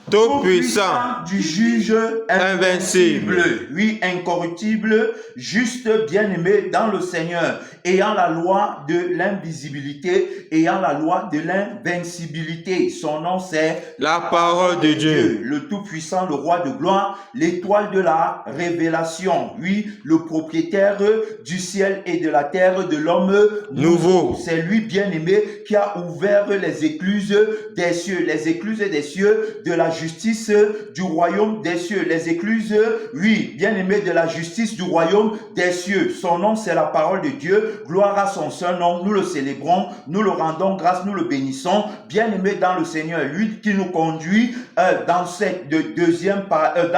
tout-puissant, du juge invincible, oui, incorruptible, juste, bien-aimé dans le Seigneur, ayant la loi de l'invisibilité, ayant la loi de l'invincibilité. Son nom c'est la parole de Dieu, le tout-puissant, le roi de gloire, l'étoile de la révélation, oui, le propriétaire du ciel et de la terre, de l'homme nouveau. C'est lui, bien-aimé, qui a ouvert les écluses des cieux de la justice du royaume des cieux, les écluses, oui, bien-aimé, de la justice du royaume des cieux. Son nom c'est la parole de Dieu, gloire à son seul nom, nous le célébrons, nous le rendons grâce, nous le bénissons, bien-aimé dans le Seigneur, lui qui nous conduit dans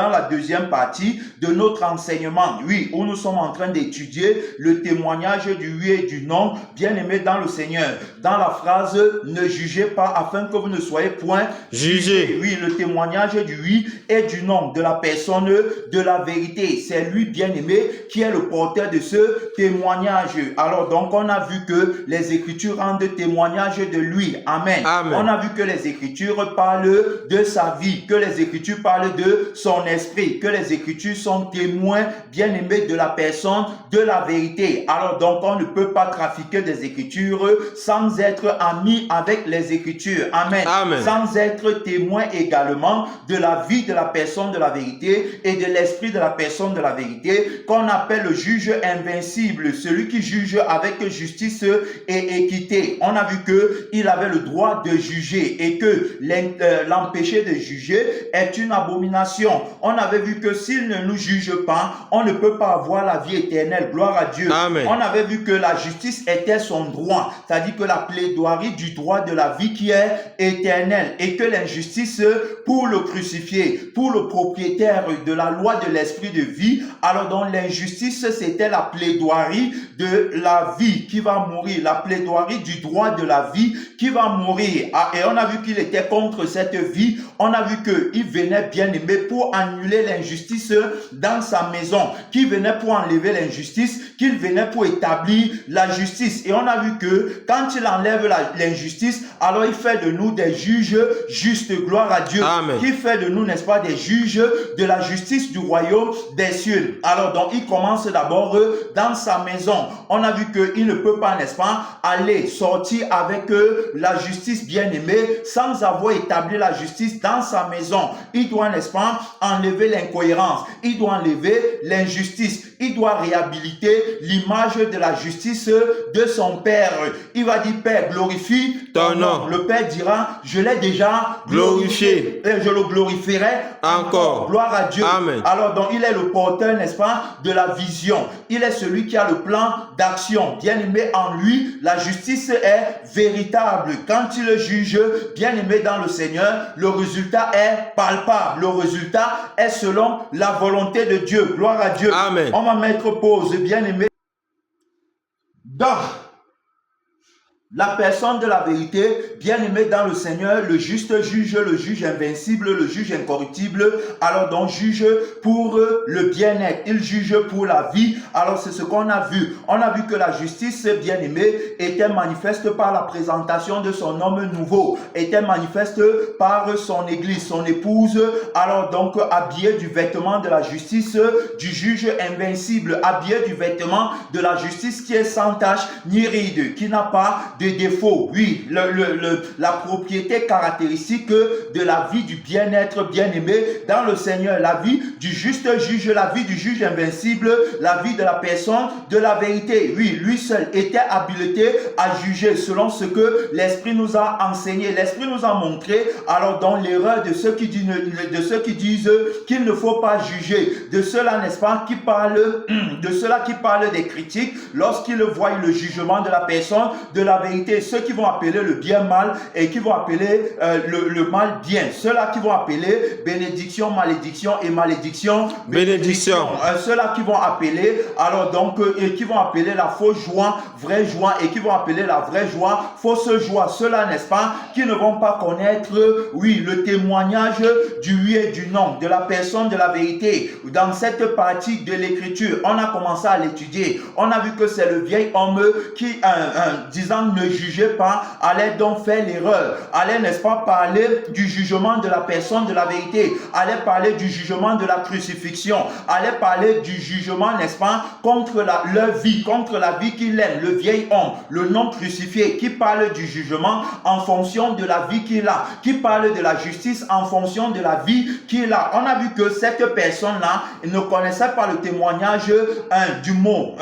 la deuxième partie de notre enseignement, oui, où nous sommes en train d'étudier le témoignage du oui et du non, bien-aimé dans le Seigneur. Dans la phrase « Ne jugez pas afin que vous ne soyez point jugés ». Oui, le témoignage du oui et du non, de la personne de la vérité. C'est lui, bien-aimé, qui est le porteur de ce témoignage. Alors donc, on a vu que les Écritures rendent témoignage de lui. Amen. Amen. On a vu que les Écritures parlent de sa vie, que les Écritures parlent de son esprit, que les Écritures sont témoins, bien-aimés, de la personne de la vérité. Alors donc, on ne peut pas trafiquer des Écritures sans être ami avec les Écritures. Amen. Amen. Sans être témoin également de la vie de la personne de la vérité et de l'esprit de la personne de la vérité, qu'on appelle le juge invincible, celui qui juge avec justice et équité. On a vu que il avait le droit de juger et que l'empêcher de juger est une abomination. On avait vu que s'il ne nous juge pas, on ne peut pas avoir la vie éternelle. Gloire à Dieu. Amen. On avait vu que la justice était son droit, c'est-à-dire que la plaidoirie du droit de la vie qui est éternelle, et que l'injustice pour le crucifié, pour le propriétaire de la loi de l'esprit de vie, alors donc l'injustice c'était la plaidoirie de la vie qui va mourir, la plaidoirie du droit de la vie qui va mourir. Et on a vu qu'il était contre cette vie, on a vu qu'il venait, bien aimé, pour annuler l'injustice dans sa maison, qu'il venait pour enlever l'injustice, qu'il venait pour établir la justice. Et on a vu que quand il enlève l'injustice, alors il fait de nous des juges justes, gloire à Dieu. Amen. Qui fait de nous, n'est-ce pas, des juges de la justice du royaume des cieux. Alors donc il commence d'abord dans sa maison. On a vu qu'il ne peut pas, n'est-ce pas, aller sortir avec la justice, bien aimée, sans avoir établi la justice dans sa maison. Il doit, n'est-ce pas, enlever l'incohérence, il doit enlever l'injustice, il doit réhabiliter l'image de la justice de son Père. Il va dire, Père, glorifie ton nom. Le Père dira, je l'ai déjà glorifié et je le glorifierai encore. Gloire à Dieu. Amen. Alors donc il est le porteur, n'est-ce pas, de la vision. Il est celui qui a le plan d'action. Bien aimé, en lui, la justice est véritable. Quand il juge, bien aimé dans le Seigneur, le résultat est palpable. Le résultat est selon la volonté de Dieu. Gloire à Dieu. Amen. On va mettre pause, bien aimé. Donc, la personne de la vérité, bien aimée dans le Seigneur, le juste juge, le juge invincible, le juge incorruptible, alors donc juge pour le bien-être, il juge pour la vie. Alors c'est ce qu'on a vu. On a vu que la justice, bien aimée, était manifeste par la présentation de son homme nouveau, était manifeste par son église, son épouse, alors donc habillée du vêtement de la justice du juge invincible, habillée du vêtement de la justice qui est sans tache ni ride, qui n'a pas de défauts. Oui, la propriété caractéristique de la vie du bien-être bien-aimé dans le Seigneur, la vie du juste juge, la vie du juge invincible, la vie de la personne de la vérité. Oui, lui seul était habilité à juger selon ce que l'Esprit nous a enseigné. L'Esprit nous a montré, alors dans l'erreur de ceux qui disent qu'il ne faut pas juger, de ceux-là, n'est-ce pas, qui parlent des critiques lorsqu'ils voient le jugement de la personne de la vérité. Ceux qui vont appeler le bien mal et qui vont appeler le mal bien. Ceux-là qui vont appeler bénédiction, malédiction et malédiction, bénédiction. Ceux-là qui vont appeler, alors donc, et qui vont appeler la fausse joie, vraie joie, et qui vont appeler la vraie joie, fausse joie. Ceux-là, n'est-ce pas, qui ne vont pas connaître, oui, le témoignage du oui et du non, de la personne de la vérité. Dans cette partie de l'écriture, on a commencé à l'étudier. On a vu que c'est le vieil homme qui, disant ne jugez pas, allez donc faire l'erreur. Allez, n'est-ce pas, parler du jugement de la personne de la vérité. Allez parler du jugement de la crucifixion. Allez parler du jugement, n'est-ce pas, contre leur vie, contre la vie qu'il aime, le vieil homme, le non crucifié, qui parle du jugement en fonction de la vie qu'il a, qui parle de la justice en fonction de la vie qu'il a. On a vu que cette personne-là ne connaissait pas le témoignage du mot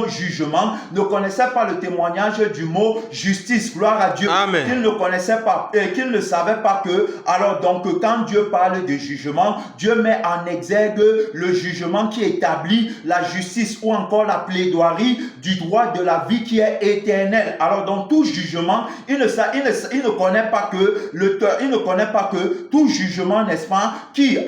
jugement, ne connaissait pas le témoignage du mot justice, gloire à Dieu. Amen. Qu'il ne connaissait pas, qu'il ne savait pas que, alors donc quand Dieu parle de jugement, Dieu met en exergue le jugement qui établit la justice ou encore la plaidoirie du droit de la vie qui est éternelle. Alors donc tout jugement, il ne connaît pas que tout jugement, n'est-ce pas, qui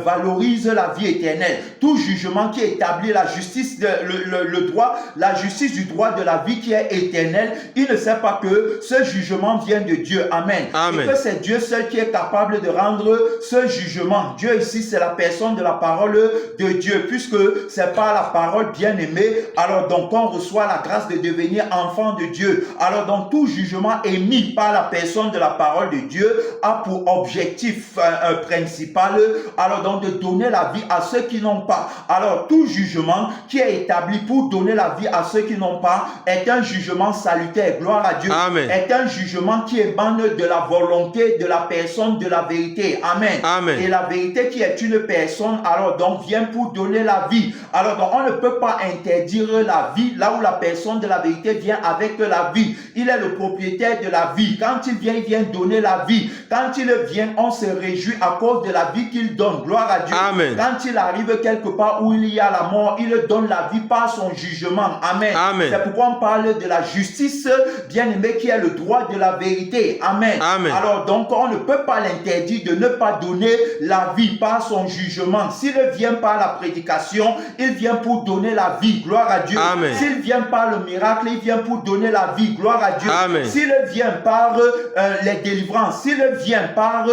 valorise la vie éternelle, tout jugement qui établit la justice, le droit, la justice du droit de la vie qui est éternelle, il ne sait pas que ce jugement vient de Dieu. Amen. Amen. Et que c'est Dieu seul qui est capable de rendre ce jugement. Dieu ici, c'est la personne de la parole de Dieu, puisque c'est par la parole bien-aimée, alors donc on reçoit la grâce de devenir enfant de Dieu. Alors donc tout jugement émis par la personne de la parole de Dieu a pour objectif principal, alors donc de donner la vie à ceux qui n'ont pas. Alors tout jugement qui est établi pour donner la vie à ceux qui n'ont pas est un jugement salutaire, gloire à Dieu. Amen. Est un jugement qui émane de la volonté de la personne de la vérité. Amen. Amen. Et la vérité qui est une personne, alors donc vient pour donner la vie. Alors donc on ne peut pas interdire la vie là où la personne de la vérité vient avec la vie. Il est le propriétaire de la vie. Quand il vient donner la vie. Quand il vient, on se réjouit à cause de la vie qu'il donne. Gloire à Dieu. Amen. Quand il arrive quelque part où il y a la mort, il donne la vie par son jugement. Amen. Amen. C'est pourquoi on parle de la justice bien-aimée qui est le droit de la vérité. Amen. Amen. Alors donc on ne peut pas l'interdire de ne pas donner la vie par son jugement. S'il vient par la prédication, il vient pour donner la vie. Gloire à Dieu. Amen. S'il vient par le miracle, il vient pour donner la vie. Gloire à Dieu. Amen. S'il vient par les délivrances, s'il vient par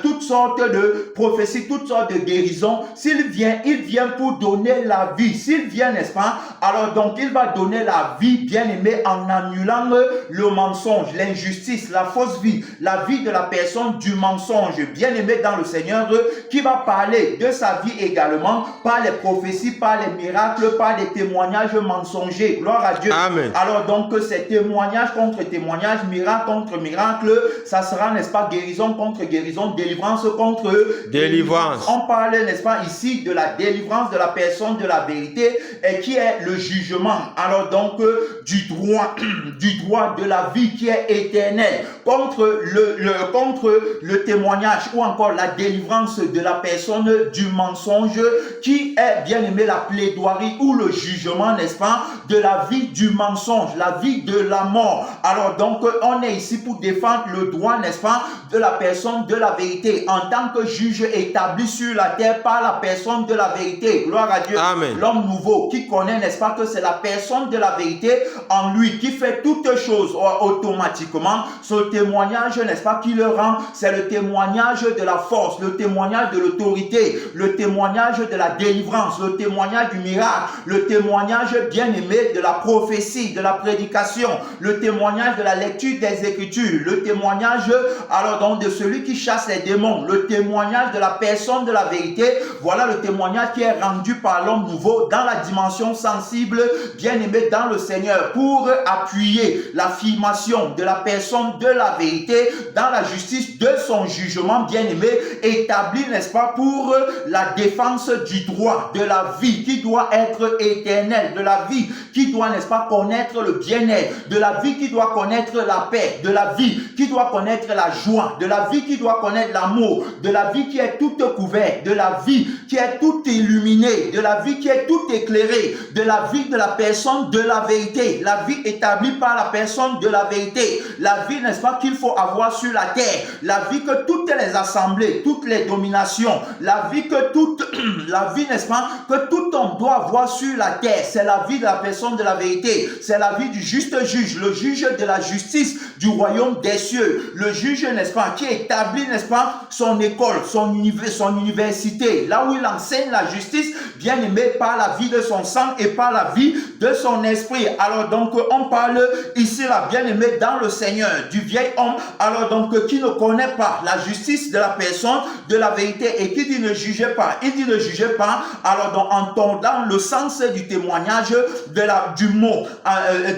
toutes sortes de prophéties, toutes sortes de guérisons, s'il vient, il vient pour donner la vie. S'il vient, n'est-ce pas, alors donc il va donner la vie, bien-aimé, en annulant le mensonge, l'injustice, la fausse vie, la vie de la personne du mensonge, bien-aimé dans le Seigneur, qui va parler de sa vie également par les prophéties, par les miracles, par les témoignages mensongers. Gloire à Dieu. Amen. Alors donc ces témoignages contre témoignages, miracle contre miracle, ça sera, n'est-ce pas, guérison contre guérison, délivrance contre délivrance. On parle, n'est-ce pas, ici de la délivrance de la personne de la vérité et qui est le jugement. Alors donc du droit de la vie qui est éternel contre le témoignage ou encore la délivrance de la personne du mensonge qui est, bien aimé, la plaidoirie ou le jugement, n'est-ce pas, de la vie du mensonge, la vie de la mort. Alors donc on est ici pour défendre le droit, n'est-ce pas, de la personne de la vérité en tant que juge établi sur la terre par la personne de la vérité. Gloire à Dieu. Amen. L'homme nouveau qui connaît, n'est-ce pas, que c'est la personne de la vérité en lui qui fait toutes choses automatiquement. Ce témoignage, n'est-ce pas, qui le rend, c'est le témoignage de la force, le témoignage de l'autorité, le témoignage de la délivrance, le témoignage du miracle, le témoignage bien-aimé de la prophétie, de la prédication, le témoignage de la lecture des Écritures, le témoignage alors donc de celui qui chasse les démons, le témoignage de la personne de la vérité. Voilà le témoignage qui est rendu par l'homme nouveau dans la dimension sensible, bien-aimé dans le Seigneur, pour appuyer l'affirmation de la personne de la vérité dans la justice de son jugement, bien-aimé, établi, n'est-ce pas, pour la défense du droit de la vie qui doit être éternelle, de la vie qui doit, n'est-ce pas, connaître le bien-être, de la vie qui doit connaître la paix, de la vie qui doit connaître la joie, de la vie qui doit connaître l'amour, de la vie qui est toute couverte, de la vie qui est toute illuminée, de la vie qui est toute éclairée, de la vie de la personne de la vérité, la vie établie par la personne de la vérité, la vie, n'est-ce pas, qu'il faut avoir sur la terre, la vie que toutes les assemblées, toutes les dominations, la vie que toute, la vie, n'est-ce pas, que tout homme doit avoir sur la terre, c'est la vie de la personne de la vérité, c'est la vie du juste juge, le juge de la justice du royaume des cieux, le juge, n'est-ce pas, qui établit, n'est-ce pas, son école, son université, là où il enseigne la justice, bien aimé, par la vie de son sang et par la vie de son esprit. Alors Alors donc, on parle ici, là, bien aimé, dans le Seigneur, du vieil homme, alors donc, qui ne connaît pas la justice de la personne, de la vérité, et qui dit ne jugez pas. Il dit ne jugez pas, alors donc, en entendant le sens du témoignage du mot,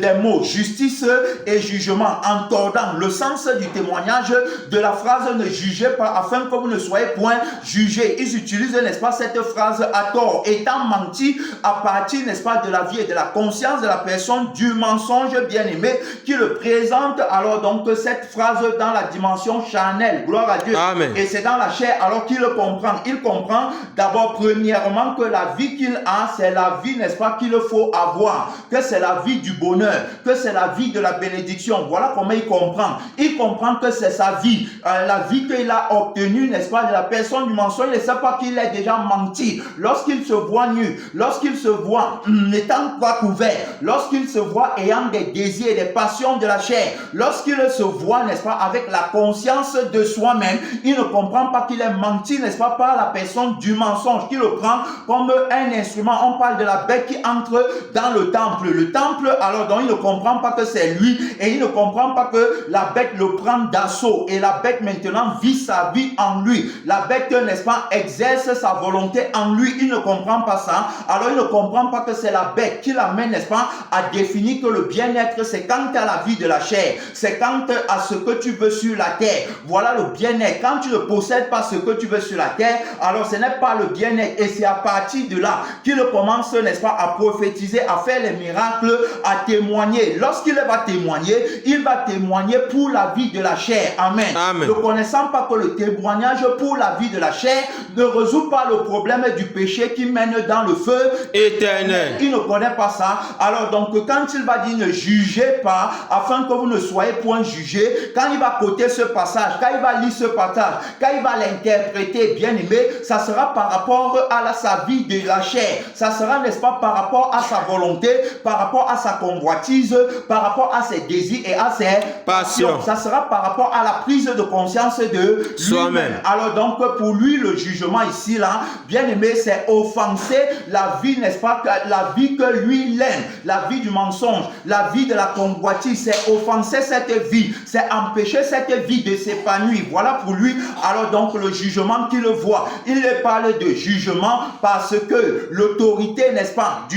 des mots justice et jugement, entendant le sens du témoignage de la phrase ne jugez pas, afin que vous ne soyez point jugés. Ils utilisent, n'est-ce pas, cette phrase à tort, étant menti à partir, n'est-ce pas, de la vie et de la conscience de la personne, du mensonge bien-aimé, qui le présente alors donc cette phrase dans la dimension charnelle. Gloire à Dieu. Amen. Et c'est dans la chair alors qu'il le comprend. Il comprend d'abord premièrement que la vie qu'il a, c'est la vie, n'est-ce pas, qu'il faut avoir, que c'est la vie du bonheur, que c'est la vie de la bénédiction. Voilà comment il comprend. Il comprend que c'est sa vie, la vie qu'il a obtenue, n'est-ce pas, de la personne du mensonge. Il ne sait pas qu'il est déjà menti. Lorsqu'il se voit nu, lorsqu'il se voit n'étant pas couvert, lorsqu'il se voit ayant des désirs et des passions de la chair, lorsqu'il se voit, n'est-ce pas, avec la conscience de soi-même, il ne comprend pas qu'il est menti, n'est-ce pas, par la personne du mensonge, qui le prend comme un instrument. On parle de la bête qui entre dans le temple. Le temple, alors donc il ne comprend pas que c'est lui, et il ne comprend pas que la bête le prend d'assaut, et la bête maintenant vit sa vie en lui. La bête, n'est-ce pas, exerce sa volonté en lui. Il ne comprend pas ça. Alors il ne comprend pas que c'est la bête qui l'amène, n'est-ce pas, à définir que le bien-être, c'est quand tu as la vie de la chair, c'est quand à ce que tu veux sur la terre. Voilà le bien-être. Quand tu ne possèdes pas ce que tu veux sur la terre, alors ce n'est pas le bien-être. Et c'est à partir de là qu'il commence, n'est-ce pas, à prophétiser, à faire les miracles, à témoigner. Lorsqu'il va témoigner, il va témoigner pour la vie de la chair. Amen. Amen. Ne connaissant pas que le témoignage pour la vie de la chair ne résout pas le problème du péché qui mène dans le feu Éternel. Il ne connaît pas ça. Alors donc, quand il va dire ne jugez pas, afin que vous ne soyez point jugés, quand il va coter ce passage, quand il va lire ce passage, quand il va l'interpréter, bien aimé, ça sera par rapport à sa vie de la chair. Ça sera, n'est-ce pas, par rapport à sa volonté, par rapport à sa convoitise, par rapport à ses désirs et à ses passions. Ça sera par rapport à la prise de conscience de soi-même. Alors donc, pour lui, le jugement ici, là, bien aimé, c'est offenser la vie, n'est-ce pas, la vie que lui il aime, la vie du mensonge, la vie de la convoitise, c'est offenser cette vie, c'est empêcher cette vie de s'épanouir. Voilà pour lui, alors donc, le jugement qu'il voit. Il parle de jugement parce que l'autorité, n'est-ce pas,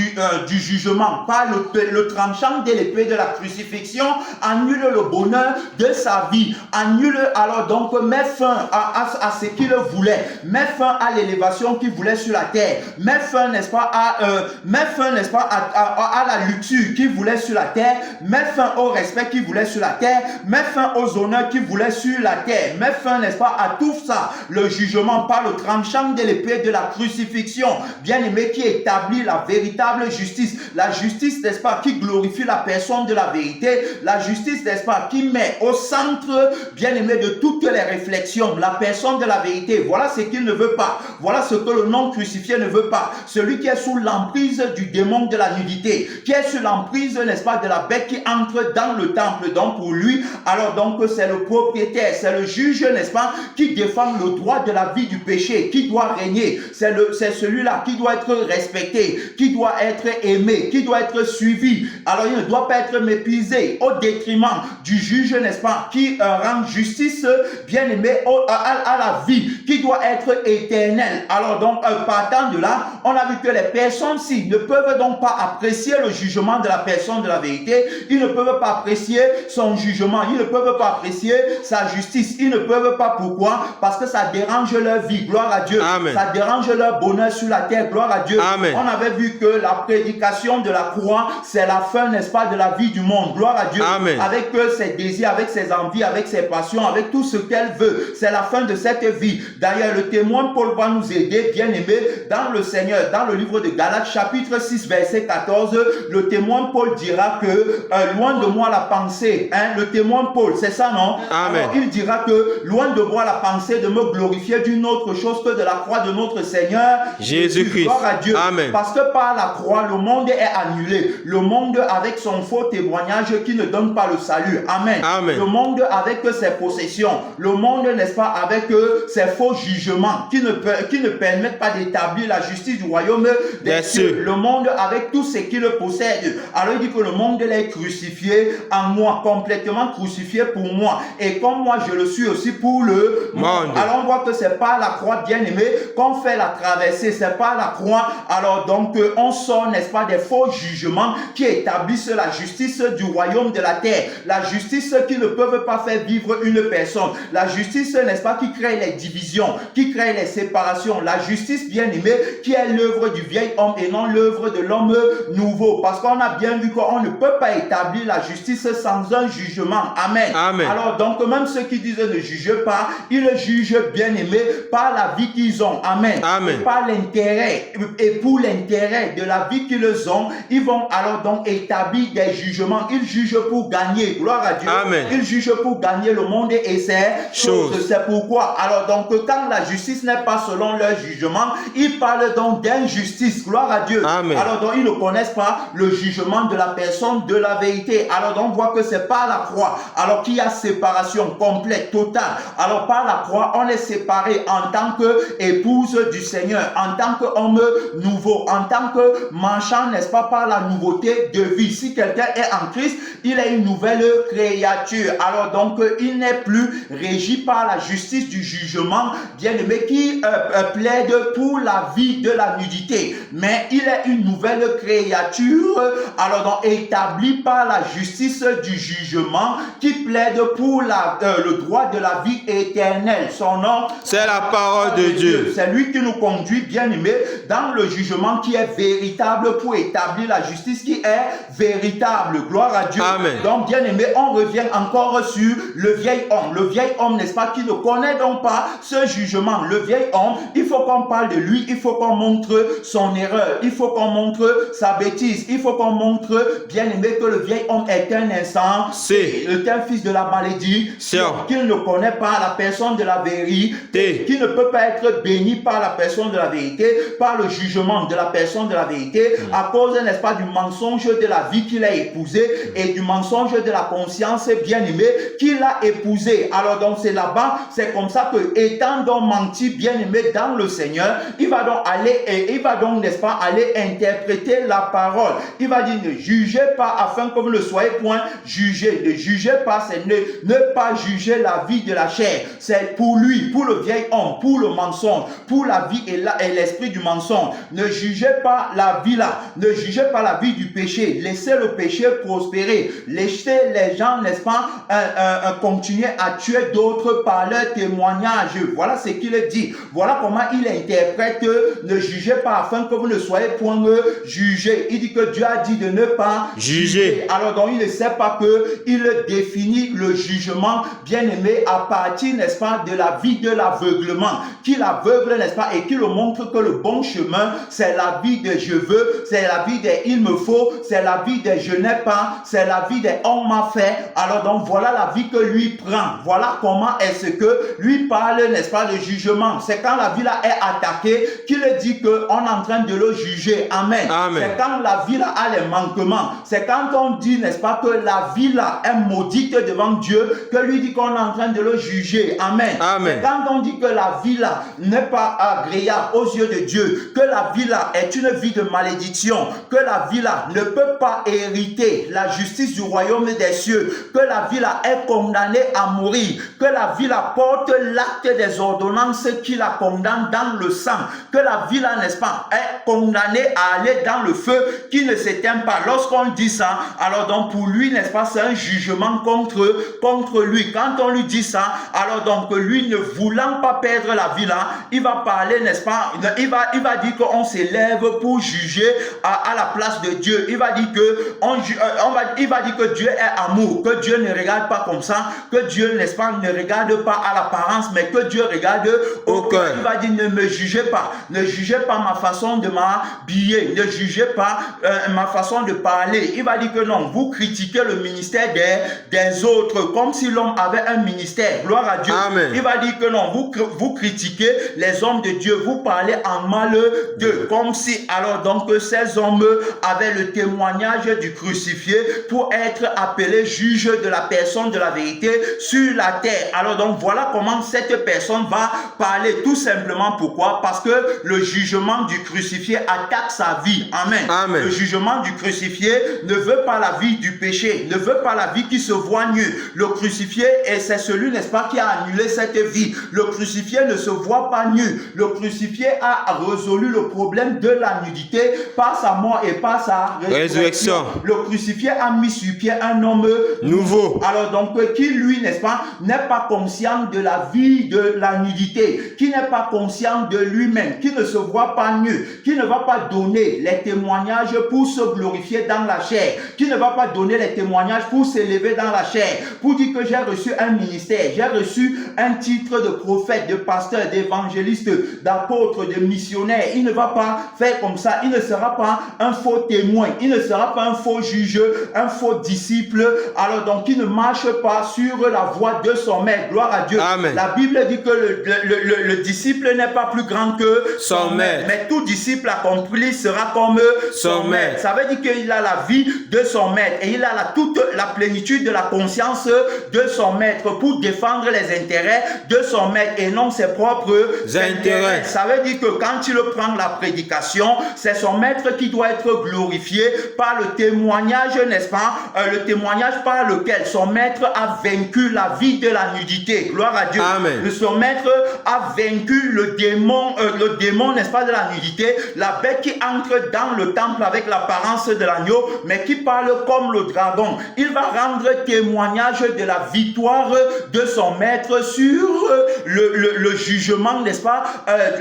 du jugement, par le tranchant de l'épée de la crucifixion, annule le bonheur de sa vie, annule, alors donc, met fin à ce qu'il voulait, met fin à l'élévation qu'il voulait sur la terre, met fin, n'est-ce pas, à la luxure qu'il voulait sur la terre, met fin au respect qu'il voulait sur la terre, met fin aux honneurs qu'il voulait sur la terre, met fin, n'est-ce pas, à tout ça. Le jugement par le tranchant de l'épée de la crucifixion, bien aimé, qui établit la véritable justice. La justice, n'est-ce pas, qui glorifie la personne de la vérité. La justice, n'est-ce pas, qui met au centre, bien aimé, de toutes les réflexions la personne de la vérité. Voilà ce qu'il ne veut pas. Voilà ce que le non crucifié ne veut pas. Celui qui est sous l'emprise du démon de la nudité, qui est sous l'emprise, n'est-ce pas, de la bête qui entre dans le temple. Donc pour lui, alors donc c'est le propriétaire, c'est le juge, n'est-ce pas, qui défend le droit de la vie du péché, qui doit régner. C'est celui-là qui doit être respecté, qui doit être aimé, qui doit être suivi. Alors il ne doit pas être méprisé au détriment du juge, n'est-ce pas, qui rend justice, bien aimé, à la vie, qui doit être éternelle. Alors donc, partant de là, on a vu que les personnes-ci ne peuvent donc pas apprécier le jugement de la personne de la vérité. Ils ne peuvent pas apprécier son jugement. Ils ne peuvent pas apprécier sa justice. Ils ne peuvent pas. Pourquoi? Parce que ça dérange leur vie. Gloire à Dieu. Amen. Ça dérange leur bonheur sur la terre. Gloire à Dieu. Amen. On avait vu que la prédication de la croix, c'est la fin, n'est-ce pas, de la vie du monde. Gloire à Dieu. Amen. Avec ses désirs, avec ses envies, avec ses passions, avec tout ce qu'elle veut. C'est la fin de cette vie. D'ailleurs, le témoin Paul va nous aider, bien aimé, dans le Seigneur, dans le livre de Galates, chapitre 6, verset 14, le témoin Paul dira que loin de moi la pensée, le témoin Paul, c'est ça, non? Amen. Alors, il dira que loin de moi la pensée de me glorifier d'une autre chose que de la croix de notre Seigneur Jésus-Christ. Gloire à Dieu. Amen. Parce que par la croix, le monde est annulé. Le monde avec son faux témoignage qui ne donne pas le salut. Amen. Amen. Le monde avec ses possessions. Le monde, n'est-ce pas, avec ses faux jugements qui ne permettent pas d'établir la justice du royaume des cieux. Le monde avec tout ce qu'il possède. Alors il dit que le monde est crucifié en moi, complètement crucifié pour moi. Et comme moi je le suis aussi pour le monde. Alors on voit que c'est pas la croix, bien aimé, qu'on fait la traversée, c'est pas la croix. Alors donc on sort, n'est-ce pas, des faux jugements qui établissent la justice du royaume de la terre. La justice qui ne peuvent pas faire vivre une personne. La justice, n'est-ce pas, qui crée les divisions, qui crée les séparations. La justice, bien aimée, qui est l'œuvre du vieil homme et non l'œuvre de l'homme nouveau. Parce qu'on a bien vu qu'on ne peut pas établir la justice sans un jugement. Amen. Amen. Alors donc même ceux qui disent ne jugent pas, ils jugent, bien aimé, par la vie qu'ils ont. Amen. Amen. Et par l'intérêt, et pour l'intérêt de la vie qu'ils ont, ils vont alors donc établir des jugements. Ils jugent pour gagner. Gloire à Dieu. Amen. Ils jugent pour gagner le monde et ses choses. C'est pourquoi. Alors donc quand la justice n'est pas selon leur jugement, ils parlent donc d'injustice. Gloire à Dieu. Amen. Alors donc ils ne connaissent pas le jugement de la personne de la vérité. Alors donc on voit que c'est par la croix. Alors qu'il y a séparation complète, totale. Alors par la croix, on est séparé en tant qu'épouse du Seigneur, en tant qu'homme nouveau, en tant que marchand, n'est-ce pas, par la nouveauté de vie. Si quelqu'un est en Christ, il est une nouvelle créature. Alors donc il n'est plus régi par la justice du jugement, bien aimé, qui plaide pour la vie de la nudité. Mais il est une nouvelle créature, alors donc établie par la justice du jugement qui plaide pour le droit de la vie éternelle. Son nom, c'est la parole de Dieu. C'est lui qui nous conduit, bien aimé, dans le jugement qui est véritable pour établir la justice qui est véritable. Gloire à Dieu. Amen. Donc, bien aimé, on revient encore sur le vieil homme. Le vieil homme, n'est-ce pas, qui ne connaît donc pas ce jugement. Le vieil homme, il faut qu'on parle de lui, il faut qu'on montre son erreur, il faut qu'on montre sa bêtise, il faut qu'on montre, bien aimé, que le vieil homme est un insensé, est un fils de la malédiction, qu'il ne connaît pas la personne de la vérité, qui ne peut pas être béni par la personne de la vérité, par le jugement de la personne de la vérité, à cause, n'est-ce pas, du mensonge de la vie qu'il a épousé et du mensonge de la conscience bien-aimée qu'il a épousé. Alors donc c'est là-bas, c'est comme ça que, étant donc menti, bien-aimé dans le Seigneur, il va donc aller et il va donc, n'est-ce pas, aller interpréter la parole. Il va dire, ne jugez pas afin que vous ne soyez point jugés. Ne jugez pas, c'est ne pas juger la vie de la chair. C'est pour lui, pour le vieil homme, pour le mensonge, pour la vie et l'esprit du mensonge. Ne jugez pas la vie là. Ne jugez pas la vie du péché. Laissez le péché prospérer. Laissez les gens, n'est-ce pas, continuer à tuer d'autres par leur témoignage. Voilà ce qu'il dit. Voilà comment il interprète ne jugez pas afin que vous ne soyez point jugés. Il dit que Dieu a dit de ne pas juger. Alors donc il ne sait pas que il définit le jugement, bien aimé, à partir, n'est-ce pas, de la vie de l'aveuglement. Qu'il aveugle, n'est-ce pas, et qu'il montre que le bon chemin, c'est la vie de je veux, c'est la vie des il me faut, c'est la vie des je n'ai pas, c'est la vie des on m'a fait. Alors donc voilà la vie que lui prend. Voilà comment est-ce que lui parle, n'est-ce pas, de jugement. C'est quand la vie là est attaquée qu'il dit qu'on est en train de le juger. Amen. Amen. C'est quand la vie là a les manquements. C'est quand on dit, n'est-ce pas, que la vie là est maudite devant Dieu, que lui dit qu'on est en train de le juger. Amen. Amen. C'est quand on dit que la vie là n'est pas agréable aux yeux de Dieu, que la vie là est une vie de malédiction, que la vie là ne peut pas hériter la justice du royaume des cieux, que la vie là est condamnée à mourir, que la vie là porte l'acte des ordonnances qui la condamnent dans le sang, que la vie là, n'est-ce pas, est condamnée à aller dans le feu qui ne s'éteint pas. Lorsqu'on dit ça, alors donc pour lui, n'est-ce pas, c'est un jugement contre lui. Quand on lui dit ça, alors donc lui ne voulant pas perdre la vie là, il va parler, n'est-ce pas, il va dire qu'on s'élève pour juger à la place de Dieu. Il va dire que il va dire que Dieu est amour, que Dieu ne regarde pas comme ça, que Dieu, n'est-ce pas, ne regarde pas à l'apparence, mais que Dieu regarde au cœur. Il va dire ne me jugez pas, ne jugez pas ma façon de m'habiller, ne jugez pas ma façon de parler. Il va dire que non, vous critiquez le ministère des autres comme si l'homme avait un ministère. Gloire à Dieu. Amen. Il va dire que non, vous critiquez les hommes de Dieu, vous parlez en mal d'eux, comme si alors donc ces hommes avaient le témoignage du crucifié pour être appelés juges de la personne de la vérité sur la terre. Alors donc voilà comment cette personne va parler, tout simplement. Pourquoi? Parce que le jugement du crucifié attaque sa vie. Amen. Amen. Le jugement du crucifié ne veut pas la vie du péché, ne veut pas la vie qui se voit nue. Le crucifié, et c'est celui, n'est-ce pas, qui a annulé cette vie. Le crucifié ne se voit pas nu. Le crucifié a résolu le problème de la nudité par sa mort et par sa résurrection. Le crucifié a mis sur pied un homme nouveau. Alors donc, qui lui, n'est-ce pas, n'est pas conscient de la vie de la nudité, qui n'est pas conscient de lui-même, qui ne se voit pas nu, qui ne va pas donner les témoignages pour se glorifier dans la chair, qui ne va pas donner les témoignages pour s'élever dans la chair, pour dire que j'ai reçu un ministère, j'ai reçu un titre de prophète, de pasteur, d'évangéliste, d'apôtre, de missionnaire. Il ne va pas faire comme ça. Il ne sera pas un faux témoin. Il ne sera pas un faux juge, un faux disciple. Alors donc, il ne marche pas sur la voie de son maître. Gloire à Dieu. Amen. La Bible dit que le disciple n'est pas plus grand que son maître. Mais tout disciple accompli sera comme son maître. Ça veut dire qu'il a la vie de son maître et il a toute la plénitude de la conscience de son maître pour défendre les intérêts de son maître et non ses propres intérêts. Ça veut dire que quand il prend la prédication, c'est son maître qui doit être glorifié par le témoignage, n'est-ce pas? Le témoignage par lequel son maître a vaincu la vie de la nudité. Gloire à Dieu. Amen. Son maître a vaincu le démon, n'est-ce pas, de la nudité, la bête qui entre dans le temple avec l'apparence de l'agneau, mais qui parle comme le dragon. Il va rendre témoignage de la victoire de son maître sur le jugement, n'est-ce pas,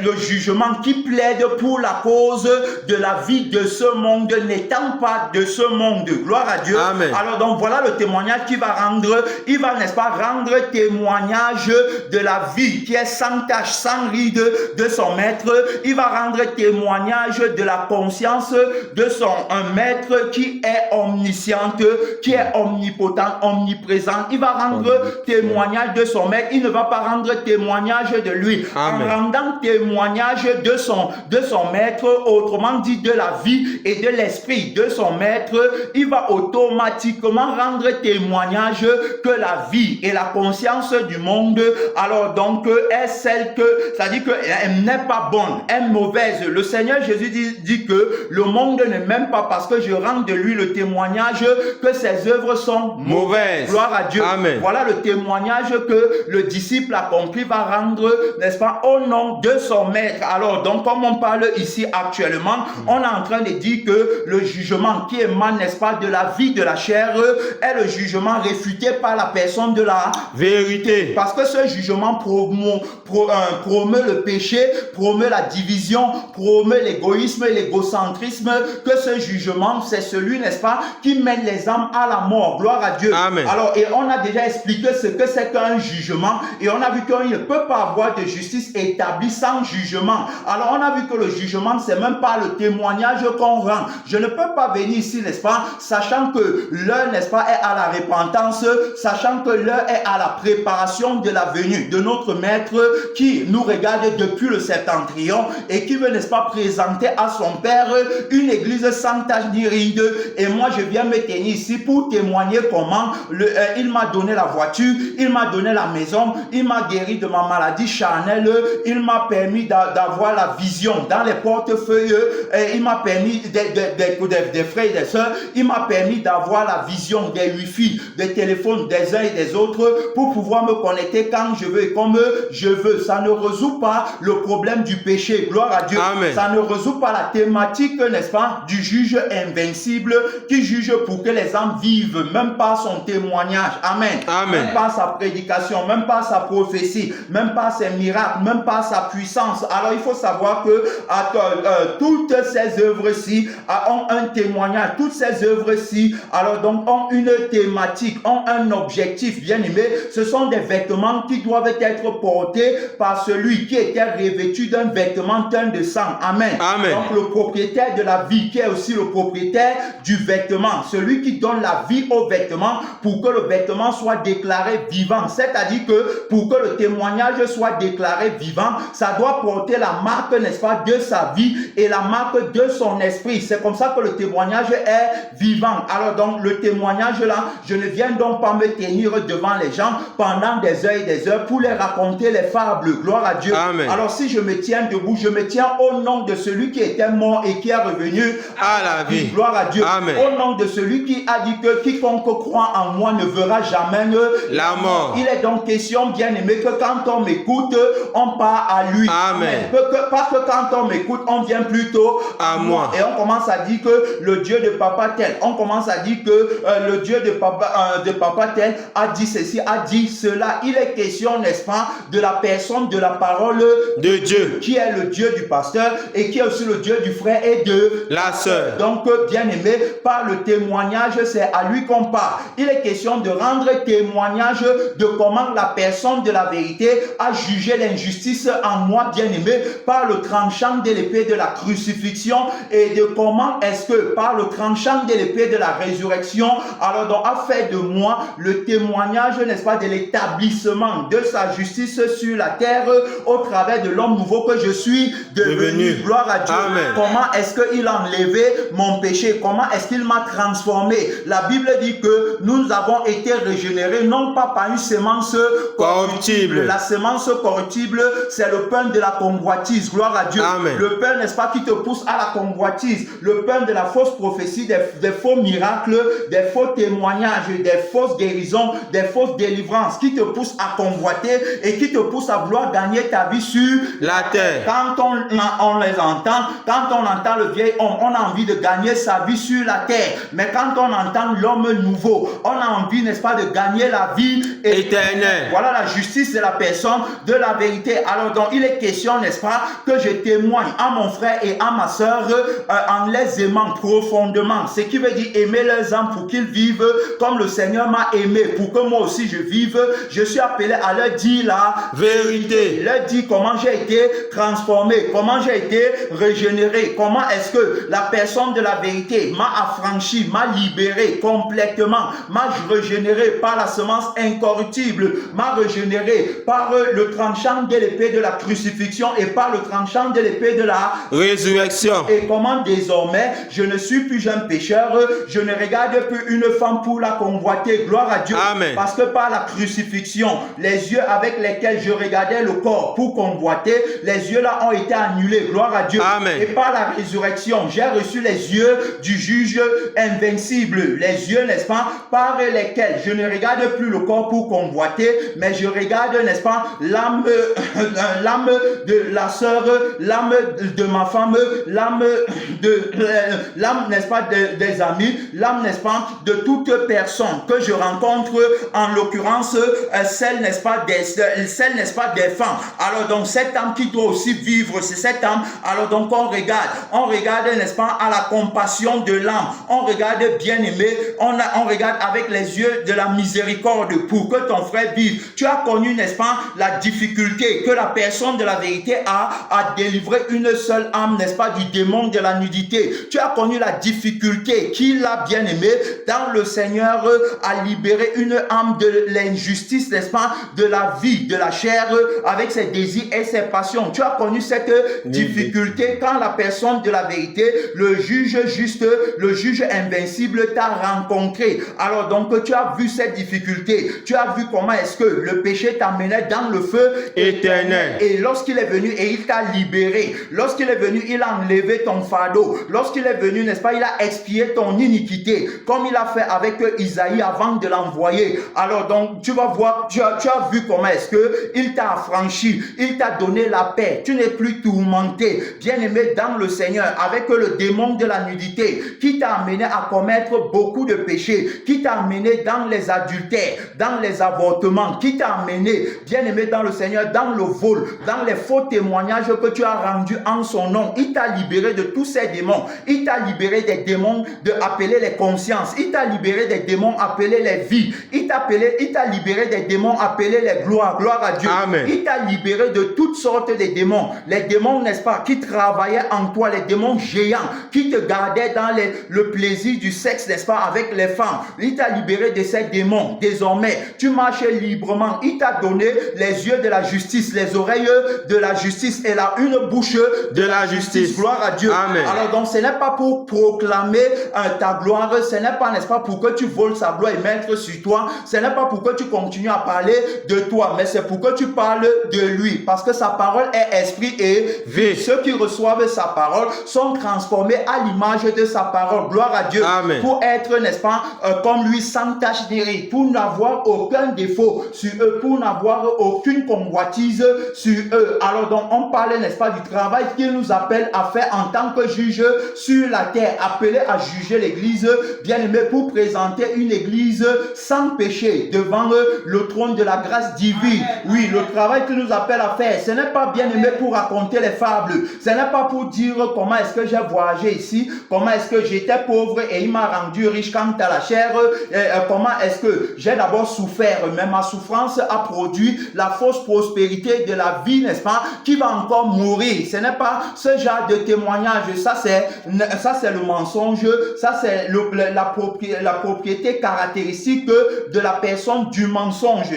le jugement qui plaide pour la cause de la vie de ce monde, n'étant pas de ce monde. Gloire à Dieu. Amen. Alors donc voilà le témoignage qu'il va rendre. Il va, n'est-ce pas, rendre témoignage de la vie qui est sans tache, sans ride de son maître. Il va rendre témoignage de la conscience de son maître qui est omnisciente, qui est omnipotent, omniprésent. Il va rendre témoignage de son maître. Il ne va pas rendre témoignage de lui. Amen. En rendant témoignage de son maître, autrement dit de la vie et de l'esprit de son maître, il va automatiquement rendre témoignage que la vie et la conscience du monde, alors donc, est celle que, c'est-à-dire qu'elle n'est pas bonne, elle est mauvaise. Le Seigneur Jésus dit que le monde ne m'aime pas parce que je rends de lui le témoignage que ses œuvres sont mauvaises. Gloire à Dieu. Amen. Voilà le témoignage que le disciple accompli va rendre, n'est-ce pas, au nom de son maître. Alors donc, comme on parle ici actuellement, on est en train de dire que le jugement qui émane, n'est-ce pas, de la vie de la chair est le jugement réfuté par la personne de la vérité. Parce que ce jugement promeut le péché, promeut la division, promeut l'égoïsme et l'égocentrisme, que ce jugement, c'est celui, n'est-ce pas, qui mène les âmes à la mort. Gloire à Dieu. Amen. Alors, et on a déjà expliqué ce que c'est qu'un jugement, et on a vu qu'il ne peut pas avoir de justice établie sans jugement. Alors, on a vu que le jugement, c'est même pas le témoignage qu'on rend. Je ne peux pas venir ici, n'est-ce pas, sachant que l'heure, n'est-ce pas, est à la repentance, sachant que l'heure est à la préparation de la venue de notre maître qui nous regarde depuis le septentrion et qui veut, n'est-ce pas, présenter à son Père une église sans tache ni ride. Et moi, je viens me tenir ici pour témoigner comment il m'a donné la voiture, il m'a donné la maison, il m'a guéri de ma maladie charnelle, il m'a permis d'avoir la vision dans les portefeuilles, il m'a permis des frères et des sœurs, il m'a permis d'avoir la vision des wifi, des téléphones des uns et des autres pour pouvoir me connecter quand je veux et comme je veux. Ça ne résout pas le problème du péché. Gloire à Dieu. Amen. Ça ne résout pas la thématique, n'est-ce pas, du juge invincible qui juge pour que les âmes vivent, même pas son témoignage. Amen. Amen. Même pas sa prédication, même pas sa prophétie, même pas ses miracles, même pas sa puissance. Alors il faut savoir que toutes ces œuvres-ci ont un témoignage. Toutes ces œuvres-ci, alors donc, ont une thématique, ont un objectif, bien aimé. Ce sont des vêtements qui doivent être portés par celui qui était revêtu d'un vêtement teint de sang. Amen. Amen. Donc le propriétaire de la vie, qui est aussi le propriétaire du vêtement, celui qui donne la vie au vêtement pour que le vêtement soit déclaré vivant. C'est-à-dire que pour que le témoignage soit déclaré vivant, ça doit porter la marque, n'est-ce pas, de sa vie et la marque de son esprit. C'est comme ça que le témoignage est vivant. Alors donc le témoignage là, je ne viens donc pas me tenir devant les gens pendant des heures et des heures pour les raconter les fables. Gloire à Dieu. Amen. Alors si je me tiens debout, je me tiens au nom de celui qui était mort et qui est revenu à la vie. Gloire à Dieu. Amen. Au nom de celui qui a dit que quiconque croit en moi ne verra jamais la mort. Il est donc question, bien aimé, que quand on m'écoute, on part à lui. Amen. Parce que quand on m'écoute, on vient plutôt à moi. Et on commence à dire que le Dieu de papa tel, on commence à dire que le Dieu de papa tel a dit ceci, a dit cela. Il est question, n'est-ce pas, de la personne de la parole de Dieu, qui est le Dieu du pasteur et qui est aussi le Dieu du frère et de la sœur. Donc, bien aimé, par le témoignage, c'est à lui qu'on parle. Il est question de rendre témoignage de comment la personne de la vérité a jugé l'injustice en moi, bien aimé, par le tranchant de l'épée de la crucifixion et de comment est-ce que par le tranchant de l'épée de la résurrection, alors donc a fait de moi le témoignage, n'est-ce pas, de l'établissement de sa justice sur la terre au travers de l'homme nouveau que je suis devenu. Gloire à Dieu. Amen. Comment est-ce qu'il a enlevé mon péché? Comment est-ce qu'il m'a transformé? La Bible dit que nous avons été régénérés non pas par une sémence corruptible. La sémence corruptible, c'est le pain de la convoitise. Gloire à Dieu. Amen. Le pain, n'est-ce pas, qui te pousse à la convoitise. Le pain de la fausse prophétie, des faux miracles, des faux témoignages, des fausses guérisons, des fausses délivrances qui te poussent à convoiter et qui te poussent à vouloir gagner ta vie sur la terre. Quand on les entend, quand on entend le vieil homme, on a envie de gagner sa vie sur la terre. Mais quand on entend l'homme nouveau, on a envie, n'est-ce pas, de gagner la vie éternelle. Voilà la justice de la personne de la vérité. Alors donc, il est question, n'est-ce pas, que je témoigne à mon frère et à ma soeur en les aimant profondément. Ce qui veut dire aimer leurs âmes pour qu'ils vivent comme le Seigneur m'a aimé, pour que moi aussi je vive. Je suis appelé à leur dire la vérité. Leur dire comment j'ai été transformé, comment j'ai été régénéré, comment est-ce que la personne de la vérité m'a affranchi, m'a libéré complètement, m'a régénéré par la semence incorruptible, m'a régénéré par le tranchant de l'épée de la crucifixion et par le tranchant de l'épée de la résurrection. Et comment désormais je ne suis plus un pécheur, je ne regarde plus une femme pour la convoiter. Gloire à Dieu. Amen. Parce que par la crucifixion, les yeux avec lesquels je regardais le corps pour convoiter, les yeux là ont été annulés. Gloire à Dieu. Amen. Et par la résurrection, j'ai reçu les yeux du juge invincible. Les yeux, n'est-ce pas, par lesquels je ne regarde plus le corps pour convoiter, mais je regarde, n'est-ce pas, l'âme de la sœur, l'âme de ma femme, l'âme, n'est-ce pas, des amis, l'âme, n'est-ce pas, de toute personne que je rencontre, en l'occurrence, celle, n'est-ce pas, des femmes. Alors donc, cette âme qui doit aussi vivre, c'est cette âme. Alors donc, on regarde, n'est-ce pas, à la compassion de l'âme. On regarde, bien aimé, on regarde avec les yeux de la miséricorde pour que ton frère vive. Tu as connu, n'est-ce pas, la difficulté que la personne de la vérité a à délivrer une seule âme, n'est-ce pas, du démon de la nudité. Tu as connu la difficulté qu'il a, bien aimé, dans le Seigneur à libérer une âme de l'injustice, n'est-ce pas, de la vie, de la chair, avec ses désirs et ses passions. Tu as connu cette difficulté quand la personne de la vérité, le juge juste, le juge invincible t'a rencontré. Alors donc, tu as vu cette difficulté. Tu as vu comment est-ce que le péché t'amenait dans le feu éternel. Et lorsqu'il est venu et il t'a libéré, lorsqu'il est venu, il a enlevé ton fardeau. Lorsqu'il est venu, n'est-ce pas, il a expié ton iniquité, comme il a fait avec Isaïe avant de l'envoyer. Alors donc, tu vas voir, tu as vu comment est-ce que il t'a affranchi, il t'a donné la paix. Tu n'es plus tourmenté, bien aimé dans le Seigneur, avec le démon de la nudité qui t'a amené à commettre beaucoup de péchés, qui t'a amené dans les adultères, dans les avortements, qui t'a amené, bien aimé dans le Seigneur, dans le vol, dans les faux témoignages que tu as rendus en son nom. Il t'a libéré de tous ces démons. Il t'a libéré des démons de appeler les consciences. Il t'a libéré des démons appelés les vies. Il t'a libéré des démons appelés les gloires. Gloire à Dieu. Amen. Il t'a libéré de toutes sortes de démons. Les démons, n'est-ce pas, qui travaillaient en toi, les démons géants, qui te gardaient dans le plaisir du sexe, n'est-ce pas, avec les femmes. Il t'a libéré de ces démons. Désormais, tu marches librement. Il t'a donné les yeux de la justice, les oreilles de la justice et là une bouche de la justice. Gloire à Dieu. Amen. Alors donc, ce n'est pas pour proclamer ta gloire, ce n'est pas, n'est-ce pas, pour que tu voles sa gloire et mettre sur toi. Ce n'est pas pour que tu continues à parler de toi, mais c'est pour que tu parles de lui, parce que sa parole est esprit et vie. Ceux qui reçoivent sa parole sont transformés à l'image l'image de sa parole. Gloire à Dieu. Amen. Pour être, n'est-ce pas, comme lui, sans tache d'éride, pour n'avoir aucun défaut sur eux, pour n'avoir aucune convoitise sur eux. Alors donc, on parlait, n'est-ce pas, du travail qu'il nous appelle à faire en tant que juge sur la terre, appelé à juger l'église, bien aimé, pour présenter une église sans péché devant le trône de la grâce divine. Oui, le travail qu'il nous appelle à faire, ce n'est pas, bien aimé, pour raconter les fables, ce n'est pas pour dire comment est-ce que j'ai voyagé ici, comment est-ce que j'étais pauvre et il m'a rendu riche quant à la chair, comment est-ce que j'ai d'abord souffert, mais ma souffrance a produit la fausse prospérité de la vie, n'est-ce pas, qui va encore mourir. Ce n'est pas ce genre de témoignage, ça c'est le mensonge, ça c'est la propriété caractéristique de la personne du mensonge,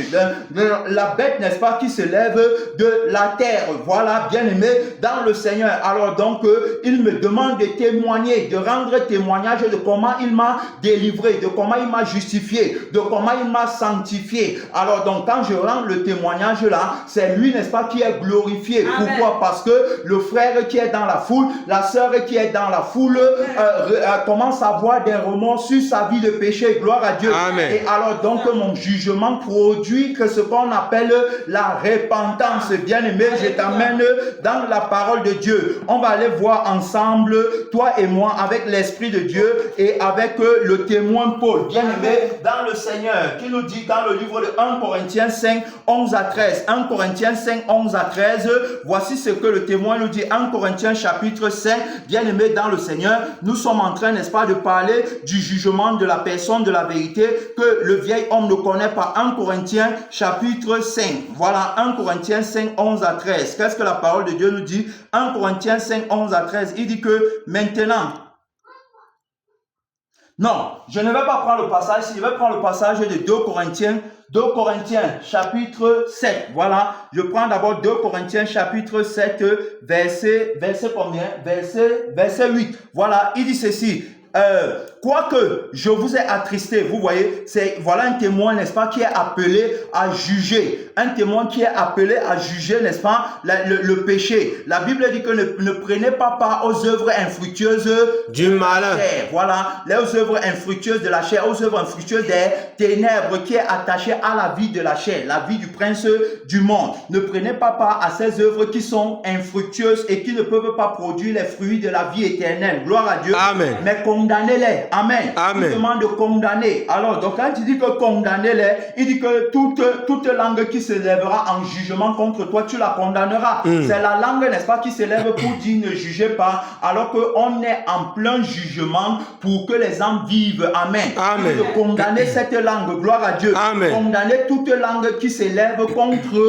de la bête, n'est-ce pas, qui se lève de la terre. Voilà, bien aimé dans le Seigneur. Alors donc, il me demande de témoigner, de rendre témoignage de comment il m'a délivré, de comment il m'a justifié, de comment il m'a sanctifié. Alors donc, quand je rends le témoignage là, c'est lui, n'est-ce pas, qui est glorifié. Amen. Pourquoi? Parce que le frère qui est dans la foule, la sœur qui est dans la foule, commence à avoir des remords sur sa vie de péché. Gloire à Dieu. Amen. Et alors donc, mon jugement produit que ce qu'on appelle la repentance. Bien aimé, je t'amène dans la parole de Dieu. On va aller voir ensemble, toi et moi, avec l'Esprit de Dieu et avec le témoin Paul, bien aimé dans le Seigneur, qui nous dit dans le livre de 1 Corinthiens 5, 11 à 13. 1 Corinthiens 5, 11 à 13. Voici ce que le témoin nous dit. 1 Corinthiens chapitre 5, bien aimé dans le Seigneur. Nous sommes en train, n'est-ce pas, de parler du jugement de la personne de la vérité que le vieil homme ne connaît pas. 1 Corinthiens chapitre 5. Voilà, 1 Corinthiens 5, 11 à 13. Qu'est-ce que la parole de Dieu nous dit? 1 Corinthiens 5, 11 à 13. Il dit que maintenant, non, je ne vais pas prendre le passage, je vais prendre le passage de 2 Corinthiens chapitre 7. Voilà, je prends d'abord 2 Corinthiens chapitre 7, verset combien? Verset 8. Voilà, il dit ceci. Quoique je vous ai attristé, vous voyez, voilà un témoin, n'est-ce pas, qui est appelé à juger. Un témoin qui est appelé à juger, n'est-ce pas, le péché. La Bible dit que ne prenez pas part aux œuvres infructueuses du malin. Voilà, les œuvres infructueuses de la chair, aux œuvres infructueuses des ténèbres qui est attachée à la vie de la chair, la vie du prince du monde. Ne prenez pas part à ces œuvres qui sont infructueuses et qui ne peuvent pas produire les fruits de la vie éternelle. Gloire à Dieu. Amen. Mais condamnez-les. Amen. Amen. Il demande de condamner. Alors, donc quand il dit que condamnez-les, il dit que toute langue qui se lèvera en jugement contre toi, tu la condamneras. C'est la langue, n'est-ce pas, qui se lève pour dire ne jugez pas, alors qu'on est en plein jugement pour que les âmes vivent. Amen. Amen. Il dit de condamner cette langue. Gloire à Dieu. Amen. Condamner toute langue qui se lève contre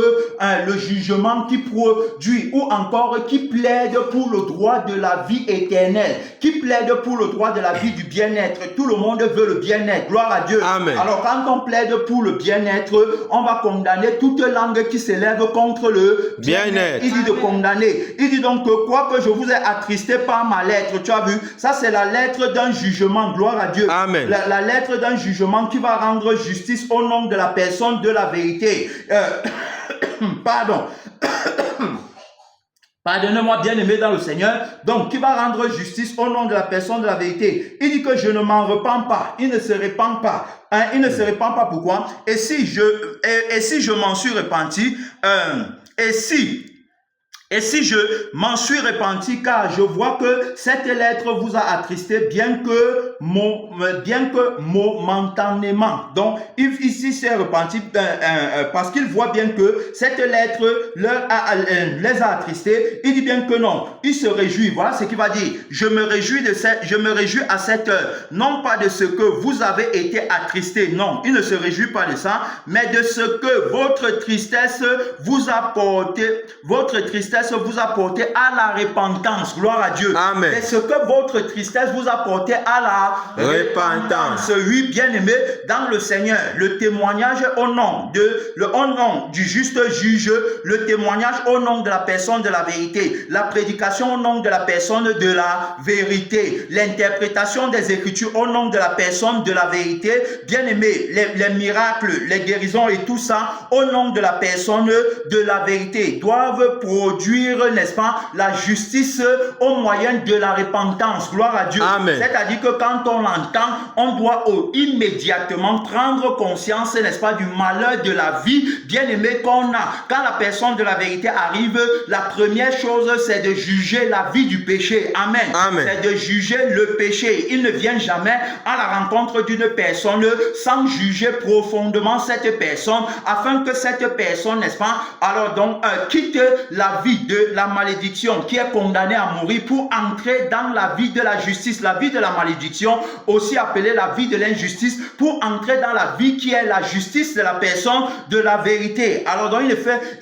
le jugement qui produit ou encore qui plaide pour le droit de la vie éternelle, qui plaide pour le droit de la vie du bien-être. Tout le monde veut le bien-être. Gloire à Dieu. Amen. Alors quand on plaide pour le bien-être, on va condamner toute langue qui s'élève contre le bien-être. Il dit de condamner. Il dit donc que quoi que je vous ai attristé par ma lettre, tu as vu, ça c'est la lettre d'un jugement. Gloire à Dieu. Amen. La lettre d'un jugement qui va rendre justice au nom de la personne de la vérité. Pardon. Pardonnez-moi, bien-aimé dans le Seigneur. Donc, qui va rendre justice au nom de la personne de la vérité. Il dit que je ne m'en repens pas. Il ne se répand pas. Il ne se répand pas. Pourquoi? Et si je m'en suis repenti, et si je m'en suis repenti, car je vois que cette lettre vous a attristé, bien que momentanément. Donc, ici s'est repenti parce qu'il voit bien que cette lettre les a attristés. Il dit bien que non. Il se réjouit. Voilà ce qu'il va dire. Je me réjouis à cette heure. Non pas de ce que vous avez été attristés. Non, il ne se réjouit pas de ça, mais de ce que votre tristesse vous a porté. Vous a porté à la repentance. Gloire à Dieu. Amen. C'est ce que votre tristesse vous a porté à la repentance. Oui, bien-aimé dans le Seigneur. Le témoignage au nom du juste juge, le témoignage au nom de la personne de la vérité, la prédication au nom de la personne de la vérité, l'interprétation des Écritures au nom de la personne de la vérité. Bien-aimé, les miracles, les guérisons et tout ça au nom de la personne de la vérité doivent produire produire, n'est-ce pas, la justice au moyen de la repentance. Gloire à Dieu. Amen. C'est-à-dire que quand on l'entend, on doit immédiatement prendre conscience, n'est-ce pas, du malheur de la vie, bien-aimé, qu'on a. Quand la personne de la vérité arrive, la première chose, c'est de juger la vie du péché. Amen. Amen. C'est de juger le péché. Il ne vient jamais à la rencontre d'une personne sans juger profondément cette personne, afin que cette personne, n'est-ce pas, alors donc quitte la vie de la malédiction, qui est condamnée à mourir, pour entrer dans la vie de la justice, la vie de la malédiction, aussi appelée la vie de l'injustice, pour entrer dans la vie qui est la justice de la personne de la vérité. Alors donc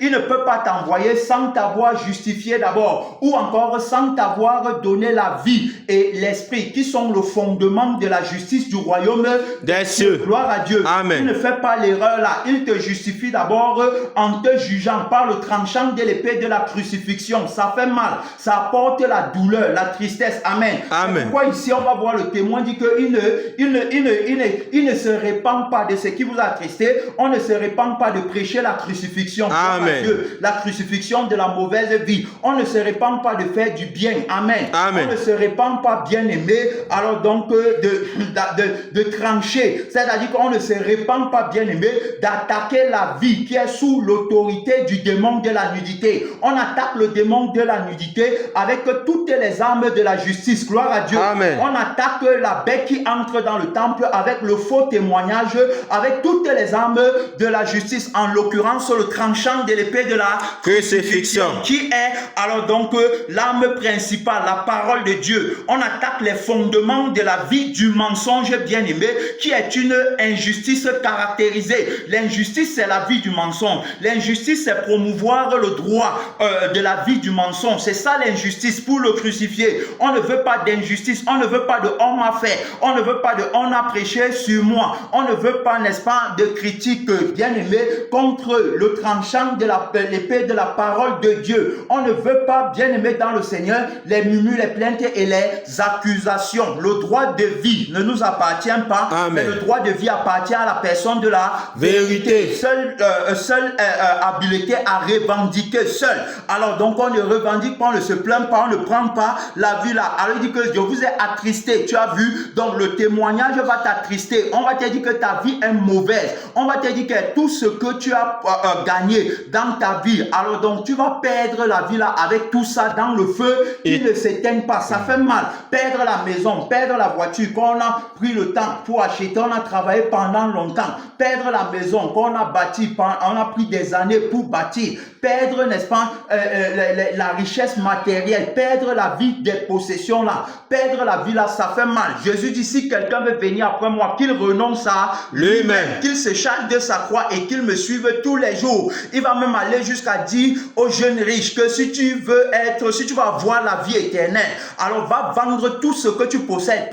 il ne peut pas t'envoyer sans t'avoir justifié d'abord, ou encore sans t'avoir donné la vie et l'esprit, qui sont le fondement de la justice du royaume des cieux. Gloire à Dieu. Amen. Il ne fait pas l'erreur là. Il te justifie d'abord en te jugeant par le tranchant de l'épée de la crucifixion. Ça fait mal. Ça apporte la douleur, la tristesse. Amen. Amen. Pourquoi ici on va voir le témoin dit qu'il ne se répand pas de ce qui vous a attristé. On ne se répand pas de prêcher la crucifixion. Amen. Dieu, la crucifixion de la mauvaise vie. On ne se répand pas de faire du bien. Amen. Amen. On ne se répand pas, bien aimé, alors donc de trancher. C'est-à-dire qu'on ne se répand pas, bien aimé, d'attaquer la vie qui est sous l'autorité du démon de la nudité. On attaque le démon de la nudité avec toutes les armes de la justice. Gloire à Dieu. Amen. On attaque la bête qui entre dans le temple avec le faux témoignage, avec toutes les armes de la justice, en l'occurrence le tranchant de l'épée de la Crucifixion. qui est alors donc l'arme principale, la parole de Dieu. On attaque les fondements de la vie du mensonge, bien aimé, qui est une injustice caractérisée. L'injustice, c'est la vie du mensonge. L'injustice, c'est promouvoir le droit de la vie du mensonge. C'est ça l'injustice pour le crucifier. On ne veut pas d'injustice. On ne veut pas de on m'a fait. On ne veut pas de on a prêché sur moi. On ne veut pas, n'est-ce pas, de critique, bien aimé, contre le tranchant de l'épée de la parole de Dieu. On ne veut pas, bien aimé dans le Seigneur, les murmures, les plaintes et les accusations. Le droit de vie ne nous appartient pas. Amen. Mais le droit de vie appartient à la personne de la Vérité. Seule habileté à revendiquer seul. Alors donc on ne revendique pas, on ne se plaint pas, on ne prend pas la vie là. Alors il dit que je vous ai attristé. Tu as vu, donc le témoignage va t'attrister. On va te dire que ta vie est mauvaise. On va te dire que tout ce que tu as gagné dans ta vie, alors donc tu vas perdre la vie là avec tout ça dans le feu qui ne s'éteigne pas. Ça fait mal. Perdre la maison, perdre la voiture qu'on a pris le temps pour acheter, on a travaillé pendant longtemps. Perdre la maison qu'on a bâtie, on a pris des années pour bâtir. Perdre, n'est-ce pas, la richesse matérielle. Perdre la vie des possessions là. Perdre la vie là, ça fait mal. Jésus dit, si quelqu'un veut venir après moi, qu'il renonce à lui-même, qu'il se charge de sa croix et qu'il me suive tous les jours. Il va même aller jusqu'à dire aux jeunes riches que si tu vas avoir la vie éternelle, alors va vendre tout ce que tu possèdes,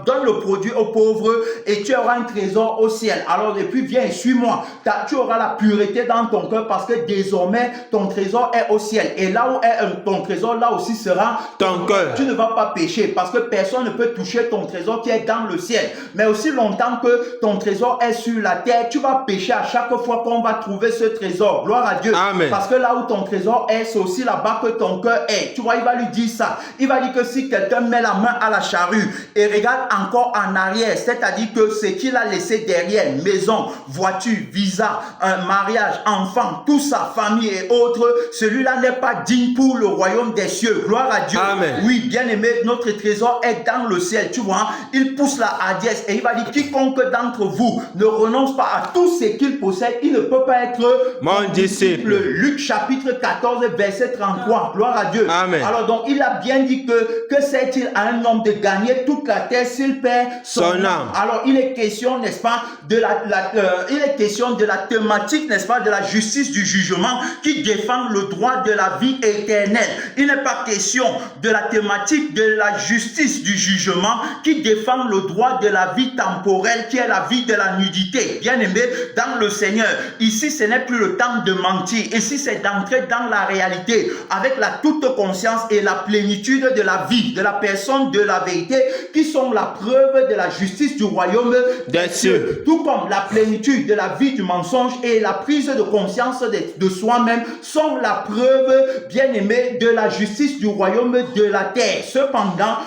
donne le produit aux pauvres et tu auras un trésor au ciel. Alors et puis viens et suis-moi. Tu auras la pureté dans ton cœur parce que désormais ton trésor est au ciel. Et là où est ton trésor, là aussi sera ton cœur. Tu ne vas pas pécher parce que personne ne peut toucher ton trésor qui est dans le ciel. Mais aussi longtemps que ton trésor est sur la terre, tu vas pécher à chaque fois qu'on va trouver ce trésor. Gloire à Dieu. Amen. Parce que là où ton trésor est, c'est aussi là-bas que ton cœur est. Tu vois, il va lui dire ça. Il va dire que si quelqu'un met la main à la charrue et regarde encore en arrière, c'est-à-dire que ce qu'il a laissé derrière, maison, voiture, visa, un mariage, enfant, tout ça, famille et autres, celui-là n'est pas digne pour le royaume des cieux. Gloire à Dieu. Amen. Oui, bien aimé, notre trésor est dans le ciel. Tu vois, il pousse la hardiesse et il va dire, quiconque d'entre vous ne renonce pas à tout ce qu'il possède, il ne peut pas être mon disciple. Luc chapitre 14, verset 33. Gloire à Dieu. Amen. Alors donc, il a bien dit que sert-il à un homme de gagner toute la terre s'il perd son âme. Alors, il est question, n'est-ce pas, il est question de la thématique, n'est-ce pas, de la justice du jugement qui défend le droit de la vie éternelle. Il n'est pas question de la thématique de la justice du jugement qui défend le droit de la vie temporelle qui est la vie de la nudité. Bien aimé dans le Seigneur, ici ce n'est plus le temps de mentir. Ici c'est d'entrer dans la réalité avec la toute conscience et la plénitude de la vie, de la personne de la vérité qui sont la preuve de la justice du royaume des cieux. Tout comme la plénitude de la vie du mensonge et la prise de conscience de soi-même sont la preuve, bien-aimé, de la justice du royaume de la terre. Cependant,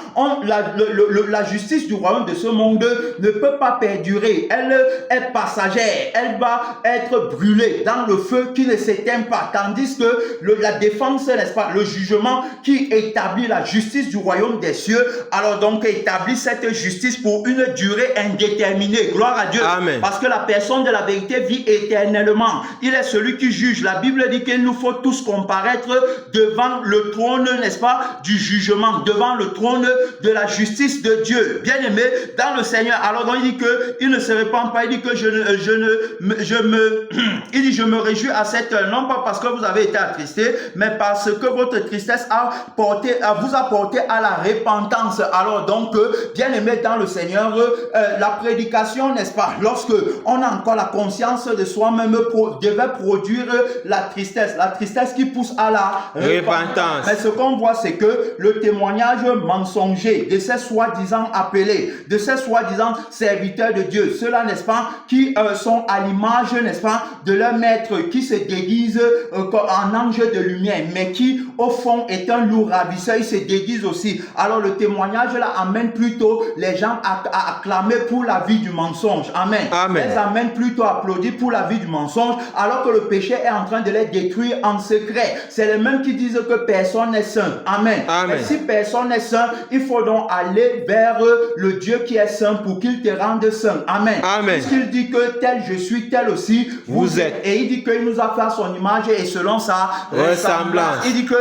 la justice du royaume de ce monde ne peut pas perdurer. Elle est passagère. Elle va être brûlée dans le feu qui ne s'éteint pas. Tandis que la défense, n'est-ce pas, le jugement qui établit la justice du royaume des cieux, alors donc établit cette justice pour une durée indéterminée. Gloire à Dieu. Amen. Parce que la personne de la vérité vit éternellement. Il est celui qui juge. La Bible dit qu'il nous faut tous comparaître devant le trône, n'est-ce pas, du jugement, devant le trône de la justice de Dieu. Bien-aimé dans le Seigneur. Alors donc il dit que il ne se répand pas. Il dit que il dit je me réjouis à cette heure, non pas parce que vous avez été attristé, mais parce que votre tristesse vous a porté à la repentance. Alors donc, bien-aimé dans le Seigneur, la prédication, n'est-ce pas, lorsque on a encore la conscience de soi-même, devait produire la tristesse qui pousse à la repentance. Mais ce qu'on voit, c'est que le témoignage mensonger de ces soi-disant appelés, de ces soi-disant serviteurs de Dieu, ceux-là, n'est-ce pas, qui sont à l'image, n'est-ce pas, de leur maître, qui se déguise en ange de lumière, mais qui, au fond, est un loup ravisseur, il se déguise aussi. Alors, le témoignage, là, amène plutôt les gens à acclamer pour la vie du mensonge. Amen. Amen. Les amène plutôt à applaudir pour la vie du mensonge, alors que le péché est en train de les détruire en secret. C'est les mêmes qui disent que personne n'est saint. Amen. Amen. Et si personne n'est saint, il faut donc aller vers le Dieu qui est saint pour qu'il te rende saint. Amen. Amen. Puisqu'il dit que tel je suis, tel aussi vous êtes. Et il dit qu'il nous a fait à son image et selon sa ressemblance. Il dit que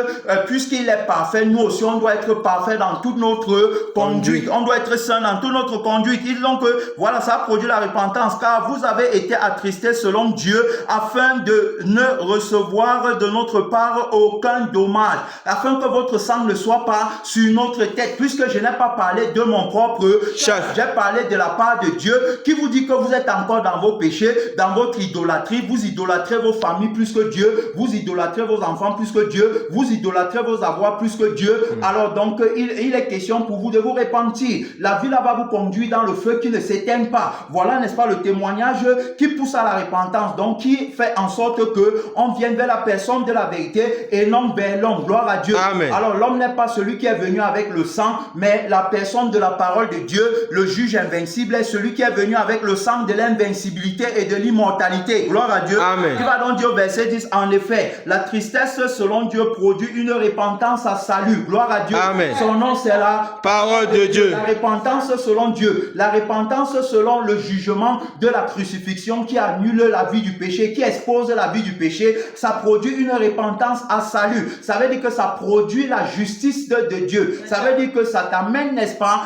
puisqu'il est parfait, nous aussi on doit être parfait dans toute notre conduite. On doit être saint dans toute notre conduite. Il dit donc que voilà, ça produit la repentance, car vous avez été attristés selon Dieu, afin de ne recevoir de notre part aucun dommage, afin que votre sang ne soit pas sur notre tête, puisque je n'ai pas parlé de mon propre chef. J'ai parlé de la part de Dieu, qui vous dit que vous êtes encore dans vos péchés, dans votre idolâtrie. Vous idolâtrez vos familles plus que Dieu, vous idolâtrez vos enfants plus que Dieu, vous idolâtrez vos avoirs plus que Dieu. Alors donc il est question pour vous de vous repentir. La vie là va vous conduire dans le feu qui ne s'éteint pas. Voilà, n'est-ce pas, le témoignage qui pousse à la repentance, donc qui fait en sorte que on vienne vers la personne de la vérité et non vers l'homme. Gloire à Dieu. Amen. Alors l'homme n'est pas celui qui est venu avec le sang, mais la personne de la parole de Dieu, le juge invincible, est celui qui est venu avec le sang de l'invincibilité et de l'immortalité. Gloire à Dieu. Amen. Qui va donc dire au verset 10, en effet, la tristesse selon Dieu produit une repentance à salut. Gloire à Dieu. Amen. Son nom, c'est la parole de Dieu. La repentance selon Dieu. La repentance selon le jugement de la crucifixion qui annule la vie du péché, qui expose la vie du péché. Ça produit une repentance à salut. Ça veut dire que ça produit la justice de Dieu. Ça veut dire que ça t'amène, n'est-ce pas,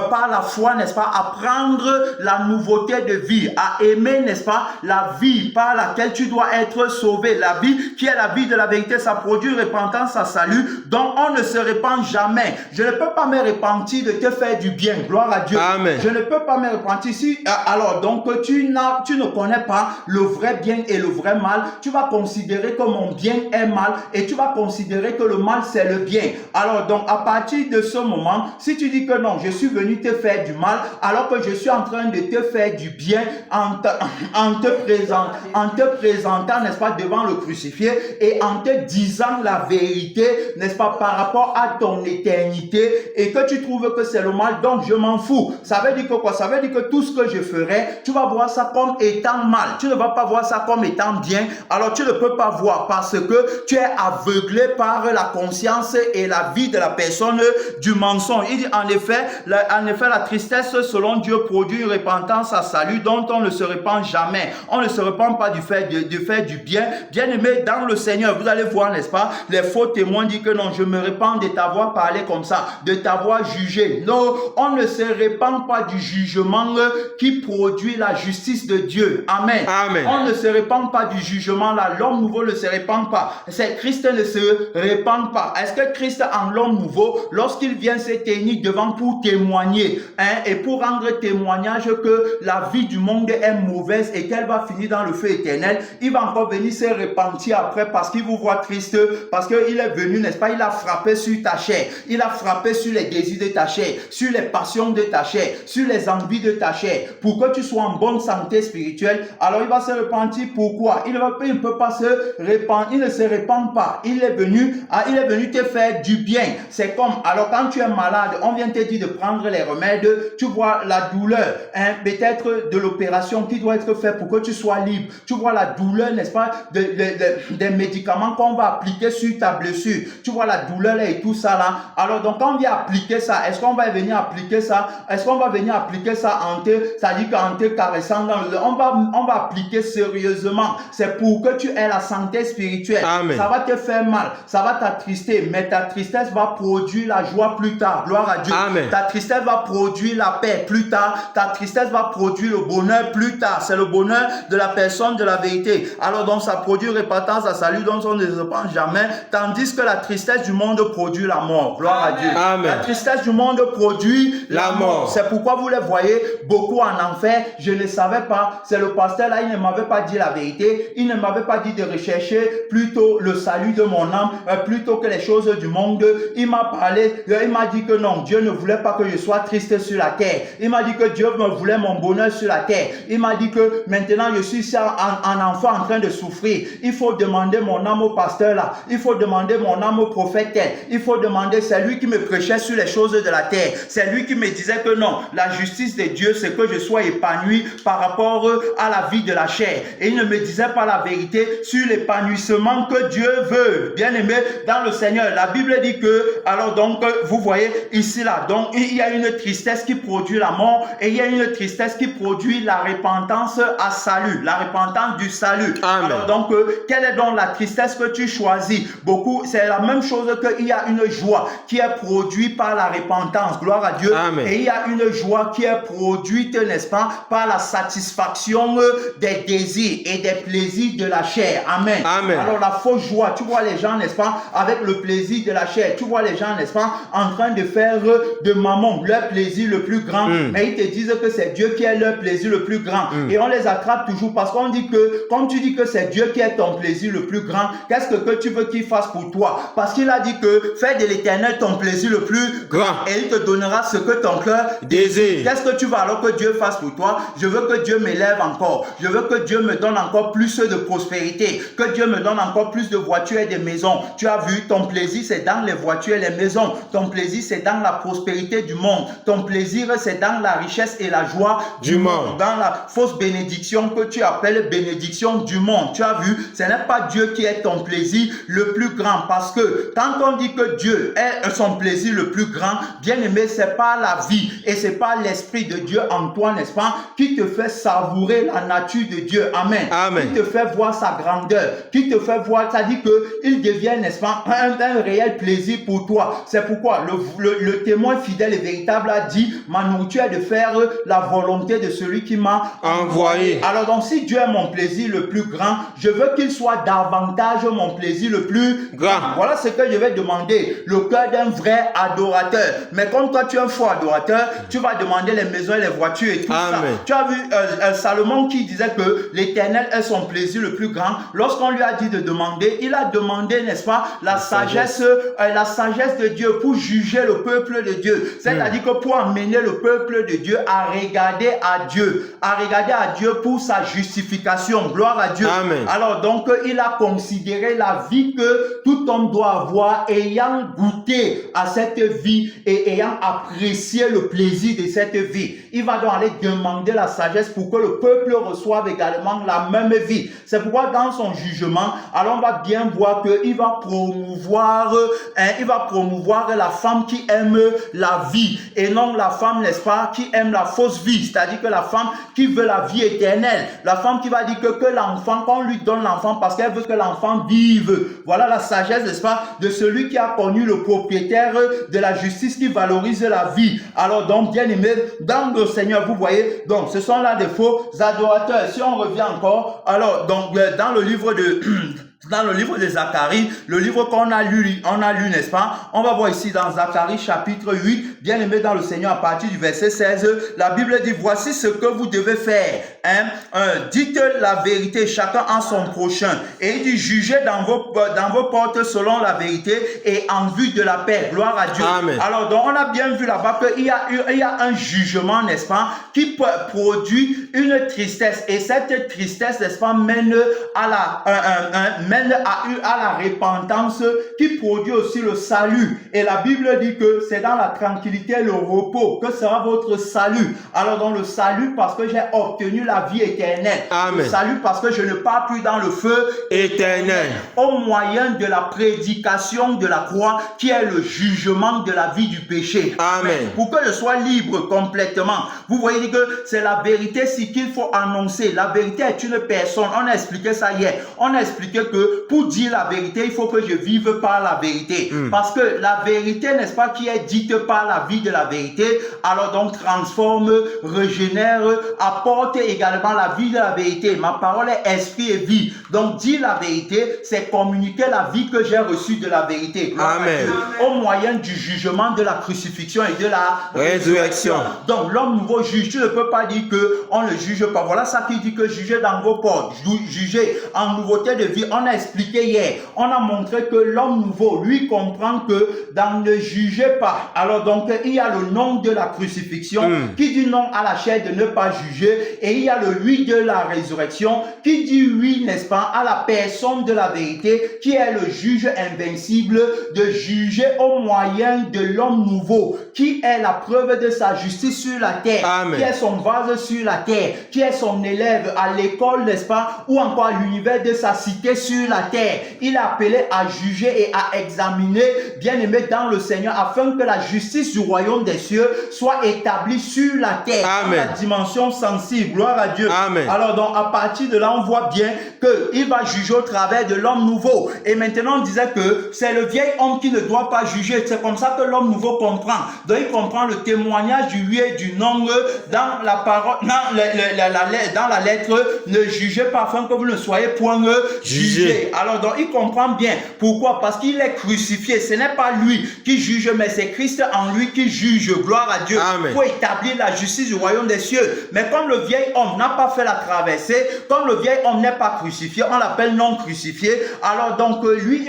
par la foi, n'est-ce pas, à prendre la nouveauté de vie, à aimer, n'est-ce pas, la vie par laquelle tu dois être sauvé, la vie qui est la vie de la vérité. Ça produit repentance à salut, dont on ne se répand jamais. Je ne peux pas me repentir de te faire du bien. Gloire à Dieu. Amen. Je ne peux pas me repentir si alors donc tu ne connais pas le vrai bien et le vrai mal. Tu vas considérer que mon bien est mal et tu vas considérer que le mal c'est le bien. Alors donc à partir de ce moment, si tu dis que non, je suis venu te faire du mal alors que je suis en train de te faire du bien en te présentant, n'est-ce pas, devant le crucifié et en te disant la vérité, n'est-ce pas, par rapport à ton éternité, et que tu trouves que c'est le mal, donc je m'en fous. Ça veut dire que quoi? Ça veut dire que tout ce que je ferai, tu vas voir ça comme étant mal. Tu ne vas pas voir ça comme étant bien. Alors tu ne peux pas voir parce que tu es aveuglé par la conscience et la vie de la personne du mensonge. Il dit en effet, la tristesse selon Dieu produit une repentance à salut dont on ne se répand jamais. On ne se répand pas du fait du bien. Bien-aimé dans le Seigneur, vous allez voir, n'est-ce pas, les faux témoins disent que non, je me répands de t'avoir parlé comme ça, de t'avoir jugé. Non, on ne se répand pas du jugement qui produit la justice de Dieu. Amen. Amen. On ne se répand pas du jugement là. L'homme nouveau ne se répand pas. C'est Christ ne se répand pas. Est-ce que Christ en l'homme nouveau, lorsqu'il vient se tenir devant pour témoigner, et pour rendre témoignage que la vie du monde est mauvaise et qu'elle va finir dans le feu éternel, il va encore venir se repentir après parce qu'il vous voit triste, parce qu'il est venu, n'est-ce pas, il a frappé sur ta chair, il a frappé sur les désirs de ta chair, sur les passions de ta chair, sur les envies de ta chair, pour que tu sois en bonne santé spirituelle, alors il va se repentir. Pourquoi? Il ne peut pas se répandre, il ne se répand pas. Il est venu te faire du bien. C'est comme, alors quand tu es malade, on vient te dire de prendre les remèdes, tu vois la douleur, peut-être de l'opération qui doit être faite pour que tu sois libre. Tu vois la douleur, n'est-ce pas, des médicaments qu'on va appliquer sur ta blessure. Tu vois la douleur là et tout ça là. Alors donc quand on vient appliquer ça, est-ce qu'on va venir appliquer ça? Est-ce qu'on va venir appliquer ça c'est-à-dire qu'en te caressant dans le... On va appliquer sérieusement. C'est pour que tu aies la santé spirituelle. Amen. Ça va te faire mal, ça va t'attrister, mais ta tristesse va produire la joie plus tard. Gloire à Dieu. Amen. Ta tristesse va produire la paix plus tard. Ta tristesse va produire le bonheur plus tard. C'est le bonheur de la personne de la vérité. Alors donc ça produit repentance, à salut, donc on ne se pense jamais. Tandis que la tristesse du monde produit la mort. Gloire Amen. à Dieu. Amen. La tristesse du monde produit La mort. C'est pourquoi vous les voyez beaucoup en enfer. Je ne savais pas. C'est le pasteur là, il ne m'avait pas dit la vérité. Il ne m'avait pas dit de rechercher plutôt le salut de mon âme plutôt que les choses du monde. Il m'a parlé, il m'a dit que non, Dieu ne voulait pas que je sois triste sur la terre. Il m'a dit que Dieu me voulait mon bonheur sur la terre. Il m'a dit que maintenant je suis un enfant en train de souffrir. Il faut demander mon âme au pasteur là. Il faut demander mon âme au prophète tel. Il faut demander, c'est lui qui me prêchait sur les choses de la terre. C'est lui qui me disait que non, la justice de Dieu, c'est que je sois épanoui par rapport à la vie de la chair. Et il ne me disait pas la vérité sur l'épanouissement que Dieu veut. Bien aimé dans le Seigneur, la Bible dit que, alors donc, vous voyez ici là, donc il y a une tristesse qui produit la mort et il y a une tristesse qui produit la repentance à salut, la repentance du salut. Amen. Alors donc, quelle est donc la tristesse que tu choisis? Beaucoup, c'est la même chose qu'il y a une joie qui est produite par la repentance, gloire à Dieu. Amen. Et il y a une joie qui est produite, n'est-ce pas, par la satisfaction des désirs et des plaisirs de la chair. Amen. Amen. Alors la fausse joie, tu vois les gens, n'est-ce pas, avec le plaisir de la chair. Tu vois les gens, n'est-ce pas, en train de faire de mammon leur plaisir le plus grand. Mais ils te disent que c'est Dieu qui est leur plaisir le plus grand. Et on les attrape toujours parce qu'on dit que, comme tu dis que c'est Dieu qui est ton plaisir le plus grand, qu'est-ce que tu veux qu'il fasse pour toi? Parce qu'il a dit que fais de l'Éternel ton plaisir le plus grand. Et il te donnera ce que ton cœur Désire. Qu'est-ce que tu veux alors que Dieu fasse pour toi? Je veux que Dieu m'élève encore. Je veux que Dieu me donne encore plus de prospérité. Que Dieu me donne encore plus de voitures et de maisons. Tu as vu, ton plaisir c'est dans les voitures et les maisons. Ton plaisir c'est dans la prospérité du monde. Ton plaisir c'est dans la richesse et la joie Du monde. Dans la fausse bénédiction que tu appelles bénédiction du monde. Tu as vu, ce n'est pas Dieu qui est ton plaisir le plus grand. Parce que quand on dit que Dieu est son plaisir le plus grand, bien aimé, c'est pas la vie et c'est pas l'esprit de Dieu en toi, n'est-ce pas, qui te fait savourer la nature de Dieu. Amen. Amen. Qui te fait voir sa grandeur, qui te fait voir, ça dit que il devient, n'est-ce pas, un réel plaisir pour toi. C'est pourquoi le témoin fidèle et véritable a dit, ma nourriture est de faire la volonté de celui qui m'a Envoyé. Alors donc si Dieu est mon plaisir le plus grand, je veux qu'il soit davantage mon plaisir le plus Grand. Voilà ce que je vais demander, le cœur d'un vrai adorateur. Mais comme toi tu es un faux adorateur, tu vas demander les maisons et les voitures et tout Amen. ça. Tu as vu Salomon qui disait que l'Éternel est son plaisir le plus grand. Lorsqu'on lui a dit de demander, il a demandé, n'est-ce pas, la sagesse de Dieu pour juger le peuple de Dieu. C'est-à-dire que pour amener le peuple de Dieu à regarder à Dieu pour sa justification. Gloire à Dieu. Amen. Alors donc il a considéré la vie que tout homme doit avoir, ayant goûté à cette vie et ayant apprécié le plaisir de cette vie. Il va donc aller demander la sagesse pour que le peuple reçoive également la même vie. C'est pourquoi dans son jugement, alors on va bien voir qu'il va promouvoir la femme qui aime la vie et non la femme, n'est-ce pas, qui aime la fausse vie. C'est-à-dire que la femme qui veut la vie éternelle. La femme qui va dire que l'enfant, qu'on lui donne l'enfant parce qu'elle veut que l'enfant vive. Voilà la sagesse, n'est-ce pas, de celui qui a connu le propriétaire de la justice qui valorise la vie. Alors donc, bien aimé, dans le Seigneur, vous voyez, donc ce sont là des faux adorateurs. Si on revient encore, alors donc dans le livre de dans le livre de Zacharie, le livre qu'on a lu, n'est-ce pas? On va voir ici dans Zacharie chapitre 8, bien aimé dans le Seigneur, à partir du verset 16, la Bible dit, voici ce que vous devez faire. Dites la vérité, chacun en son prochain. Et il dit, jugez dans vos portes selon la vérité et en vue de la paix. Gloire à Dieu. Amen. Alors, donc, on a bien vu là-bas qu'il y a un jugement, n'est-ce pas, qui produit une tristesse. Et cette tristesse, n'est-ce pas, mène à la repentance qui produit aussi le salut. Et la Bible dit que c'est dans la tranquillité et le repos que sera votre salut. Alors dans le salut parce que j'ai obtenu la vie éternelle. Amen. Le salut parce que je ne pars plus dans le feu Éternel. au moyen de la prédication de la croix qui est le jugement de la vie du péché. Amen. Pour que je sois libre complètement. Vous voyez que c'est la vérité si qu'il faut annoncer. La vérité est une personne. On a expliqué ça hier. On a expliqué que pour dire la vérité, il faut que je vive par la vérité. Parce que la vérité, n'est-ce pas, qui est dite par la vie de la vérité, alors donc transforme, régénère, apporte également la vie de la vérité. Ma parole est esprit et vie. Donc dire la vérité, c'est communiquer la vie que j'ai reçue de la vérité. Amen. Au moyen du jugement de la crucifixion et de la Résurrection. Donc l'homme nouveau juge. Tu ne peux pas dire que on ne juge pas. Voilà ça qui dit que jugez dans vos portes. Jugez en nouveauté de vie. On a expliqué hier. On a montré que l'homme nouveau, lui, comprend que dans ne jugez pas. Alors donc, il y a le nom de la crucifixion qui dit non à la chair de ne pas juger. Et il y a le oui de la résurrection qui dit oui, n'est-ce pas, à la personne de la vérité qui est le juge invincible de juger au moyen de l'homme nouveau qui est la preuve de sa justice sur la terre. Amen. Qui est son vase sur la terre, qui est son élève à l'école, n'est-ce pas, ou encore à l'univers de sa cité sur la terre. Il est appelé à juger et à examiner, bien aimé dans le Seigneur, afin que la justice du royaume des cieux soit établie sur la terre. Amen. Dans la dimension sensible. Gloire à Dieu. Amen. Alors donc, à partir de là, on voit bien qu'il va juger au travers de l'homme nouveau. Et maintenant, on disait que c'est le vieil homme qui ne doit pas juger. C'est comme ça que l'homme nouveau comprend. Donc, il comprend le témoignage du oui et du non dans la parole, dans la lettre, ne jugez pas afin que vous ne soyez point jugés. Alors donc, il comprend bien. Pourquoi? Parce qu'il est crucifié. Ce n'est pas lui qui juge, mais c'est Christ en lui qui juge. Gloire à Dieu. Amen. Pour établir la justice du royaume des cieux. Mais comme le vieil homme n'a pas fait la traversée, comme le vieil homme n'est pas crucifié, on l'appelle non crucifié. Alors donc, lui,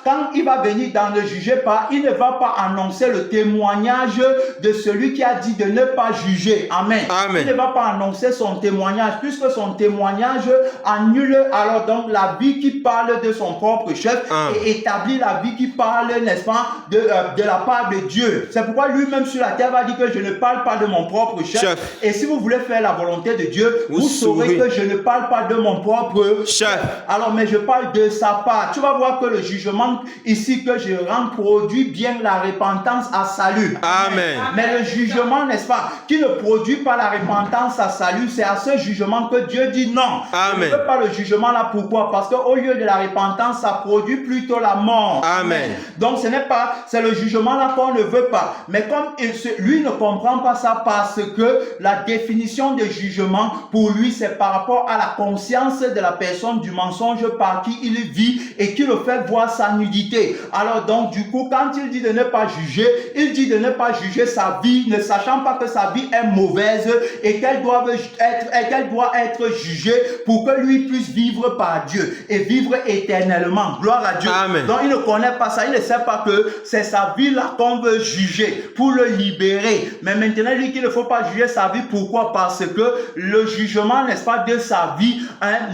quand il va venir dans ne jugez pas, il ne va pas annoncer le témoignage de celui qui a dit de ne pas juger. Amen. Amen. Il ne va pas annoncer son témoignage, puisque son témoignage annule alors donc la vie qui parle de son propre chef et établit la vie qui parle, n'est-ce pas, de la part de Dieu. C'est pourquoi lui-même sur la terre va dire que je ne parle pas de mon propre chef. Et si vous voulez faire la volonté de Dieu, vous saurez que je ne parle pas de mon propre chef. Alors, mais je parle de sa part. Tu vas voir que le jugement ici que je rends produit bien la repentance à salut. Amen. Mais le jugement, n'est-ce pas, qui ne produit pas la repentance à salut, c'est à ce jugement que Dieu dit non. Amen. Je ne veux pas le jugement là. Pourquoi? Parce qu'au lieu de la repentance, ça produit plutôt la mort. Amen. Donc ce n'est pas, c'est le jugement là qu'on ne veut pas. Mais comme lui ne comprend pas ça parce que la définition de jugement pour lui c'est par rapport à la conscience de la personne du mensonge par qui il vit et qui le fait voir sa nudité. Alors donc du coup quand il dit de ne pas juger, il dit de ne pas juger sa vie, ne sachant pas que sa vie est mauvaise et qu'elle doit être jugée pour que lui puisse vivre par Dieu et vivre éternellement. Gloire à Dieu. Amen. Donc il ne connaît pas ça, il ne sait pas que c'est sa vie là qu'on veut juger pour le libérer. Mais maintenant lui qu'il ne faut pas juger sa vie. Pourquoi? Parce que le jugement, n'est-ce pas, de sa vie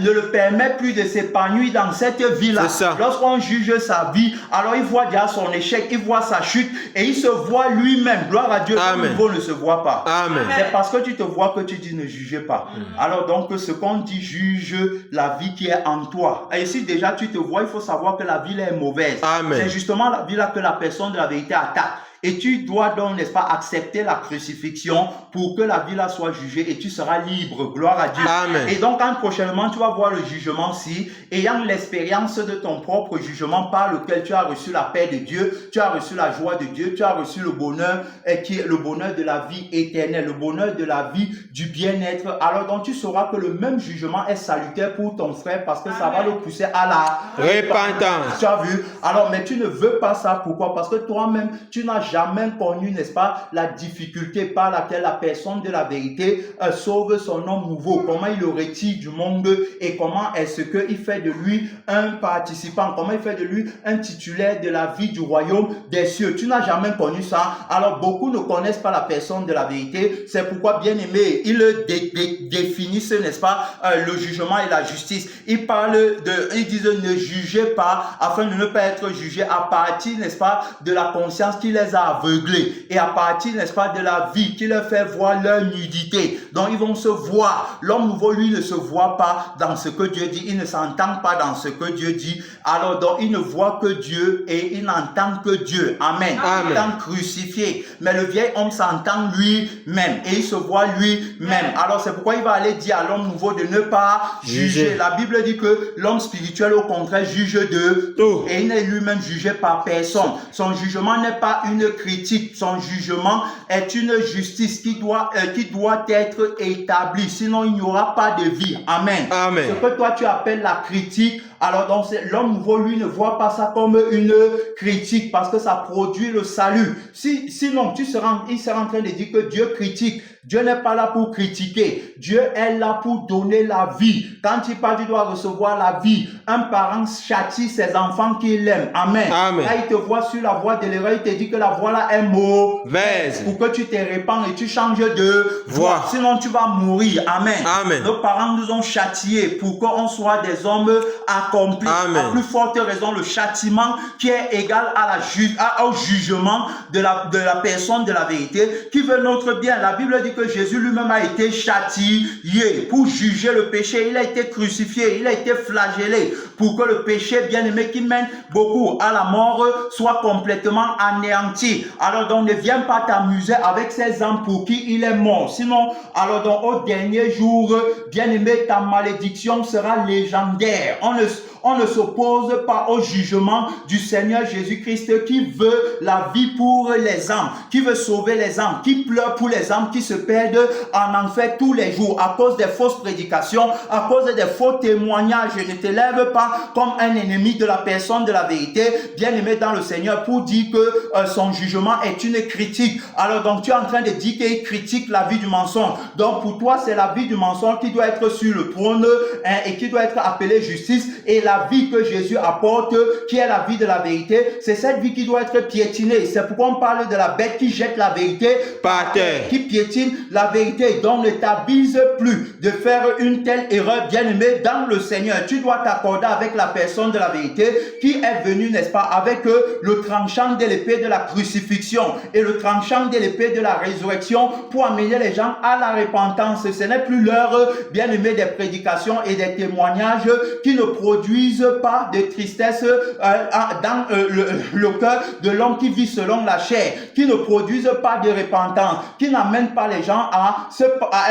ne le permet plus de s'épanouir dans cette vie-là. Lorsqu'on juge sa vie, alors il voit déjà son échec, il voit sa chute et il se voit lui-même. Gloire à Dieu. Amen. Le nouveau ne se voit pas. Amen. C'est parce que tu te vois que tu dis ne jugez pas. Alors donc ce qu'on dit juge la vie qui est en toi. Et si déjà tu te vois, il faut savoir que la vie là est mauvaise. Amen. C'est justement la vie là que la personne de la vérité attaque. Et tu dois donc, n'est-ce pas, accepter la crucifixion pour que la vie là soit jugée et tu seras libre. Gloire à Dieu. Amen. Et donc, quand prochainement tu vas voir le jugement-ci, ayant l'expérience de ton propre jugement par lequel tu as reçu la paix de Dieu, tu as reçu la joie de Dieu, tu as reçu le bonheur qui est le bonheur de la vie éternelle, le bonheur de la vie du bien-être. Alors donc tu sauras que le même jugement est salutaire pour ton frère parce que ça va le pousser à la Repentance. Tu as vu? Alors, mais tu ne veux pas ça. Pourquoi? Parce que toi-même, tu n'as jamais connu, n'est-ce pas, la difficulté par laquelle la personne de la vérité sauve son homme nouveau. Comment il le retire du monde et comment est-ce qu'il fait de lui un participant, comment il fait de lui un titulaire de la vie du royaume des cieux. Tu n'as jamais connu ça. Alors, beaucoup ne connaissent pas la personne de la vérité. C'est pourquoi, bien aimé, ils définissent, n'est-ce pas, le jugement et la justice. Ils disent ne jugez pas afin de ne pas être jugé à partir, n'est-ce pas, de la conscience qui les a aveuglés et à partir, n'est-ce pas, de la vie qui leur fait voir leur nudité. Donc, ils vont se voir. L'homme nouveau, lui, ne se voit pas dans ce que Dieu dit. Il ne s'entend pas dans ce que Dieu dit. Alors, donc, il ne voit que Dieu et il n'entend que Dieu. Amen. Amen. Il entend crucifié. Mais le vieil homme s'entend lui-même et il se voit lui-même. Alors, c'est pourquoi il va aller dire à l'homme nouveau de ne pas juger. La Bible dit que l'homme spirituel, au contraire, juge de tout. Et il n'est lui-même jugé par personne. Son jugement n'est pas une critique. Son jugement est une justice qui doit être établie. Sinon, il n'y aura pas de vie. Amen. Amen. Ce que toi, tu appelles la critique, alors donc l'homme nouveau, lui, ne voit pas ça comme une critique parce que ça produit le salut. Sinon, il sera en train de dire que Dieu critique. Dieu n'est pas là pour critiquer. Dieu est là pour donner la vie. Quand il parle, tu dois recevoir la vie. Un parent châtie ses enfants qu'il aime. Amen. Amen. Là, il te voit sur la voie de l'erreur. Il te dit que la voie là est mauvaise. Vase. Pour que tu te répands et tu changes de voie. Voie. Sinon, tu vas mourir. Amen. Amen. Nos parents nous ont châtiés pour qu'on soit des hommes accomplis. Amen. À plus forte raison, le châtiment qui est égal au jugement de la personne de la vérité qui veut notre bien. La Bible dit que Jésus lui-même a été châtié pour juger le péché. Il a été crucifié, il a été flagellé pour que le péché bien-aimé qui mène beaucoup à la mort soit complètement anéanti. Alors donc ne viens pas t'amuser avec ces âmes pour qui il est mort. Sinon, alors donc au dernier jour, bien-aimé, ta malédiction sera légendaire. On ne s'oppose pas au jugement du Seigneur Jésus-Christ qui veut la vie pour les âmes, qui veut sauver les âmes, qui pleure pour les âmes qui se perdent en enfer tous les jours à cause des fausses prédications, à cause des faux témoignages. Je ne te lève pas comme un ennemi de la personne de la vérité, bien aimé dans le Seigneur, pour dire que son jugement est une critique. Alors donc tu es en train de dire qu'il critique la vie du mensonge. Donc pour toi, c'est la vie du mensonge qui doit être sur le trône et qui doit être appelée justice, et la vie que Jésus apporte, qui est la vie de la vérité, c'est cette vie qui doit être piétinée. C'est pourquoi on parle de la bête qui jette la vérité Par terre. qui piétine la vérité. Donc ne t'abuse plus de faire une telle erreur, bien-aimé dans le Seigneur. Tu dois t'accorder avec la personne de la vérité qui est venue, n'est-ce pas, avec le tranchant de l'épée de la crucifixion et le tranchant de l'épée de la résurrection pour amener les gens à la repentance. Ce n'est plus l'heure, bien-aimé, des prédications et des témoignages qui ne produisent pas de tristesse dans le cœur de l'homme qui vit selon la chair, qui ne produisent pas de repentance, qui n'amènent pas les gens à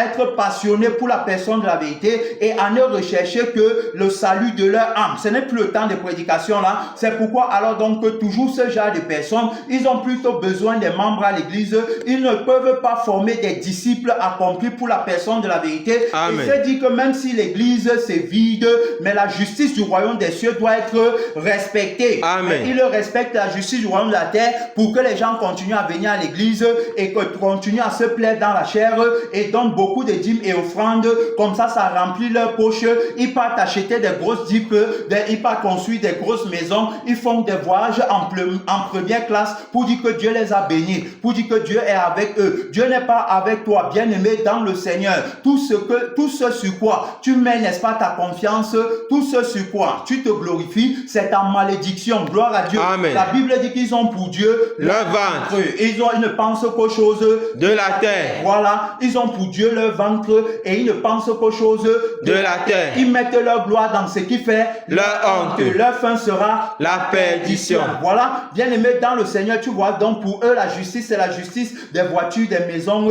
être passionnés pour la personne de la vérité et à ne rechercher que le salut de leur âme. Ce n'est plus le temps de prédication là. C'est pourquoi alors donc que toujours ce genre de personnes, ils ont plutôt besoin des membres à l'église. Ils ne peuvent pas former des disciples accomplis pour la personne de la vérité. Amen. Il se dit que même si l'église c'est vide, mais la justice du royaume des cieux doit être respectée. Amen. Il respecte la justice du royaume de la terre pour que les gens continuent à venir à l'église et continuent à se plaire dans la chair et donnent beaucoup de dîmes et offrandes. Comme ça remplit leur poche. Ils partent acheter des grosses dîmes, ils partent construire des grosses maisons. Ils font des voyages en première classe pour dire que Dieu les a bénis, pour dire que Dieu est avec eux. Dieu n'est pas avec toi, bien-aimé dans le Seigneur. Tout ce sur quoi tu mets, n'est-ce pas, ta confiance, tout ce sur quoi toi, tu te glorifies, c'est ta malédiction. Gloire à Dieu. Amen. La Bible dit qu'ils ont pour Dieu leur ventre, ils ne pensent qu'aux choses de la terre, voilà, ils ont pour Dieu leur ventre et ils ne pensent qu'aux choses de la terre. Ils mettent leur gloire dans ce qui fait Leur honte. Leur fin sera La perdition. Voilà, bien aimé dans le Seigneur, tu vois, donc pour eux, la justice, c'est la justice des voitures, des maisons,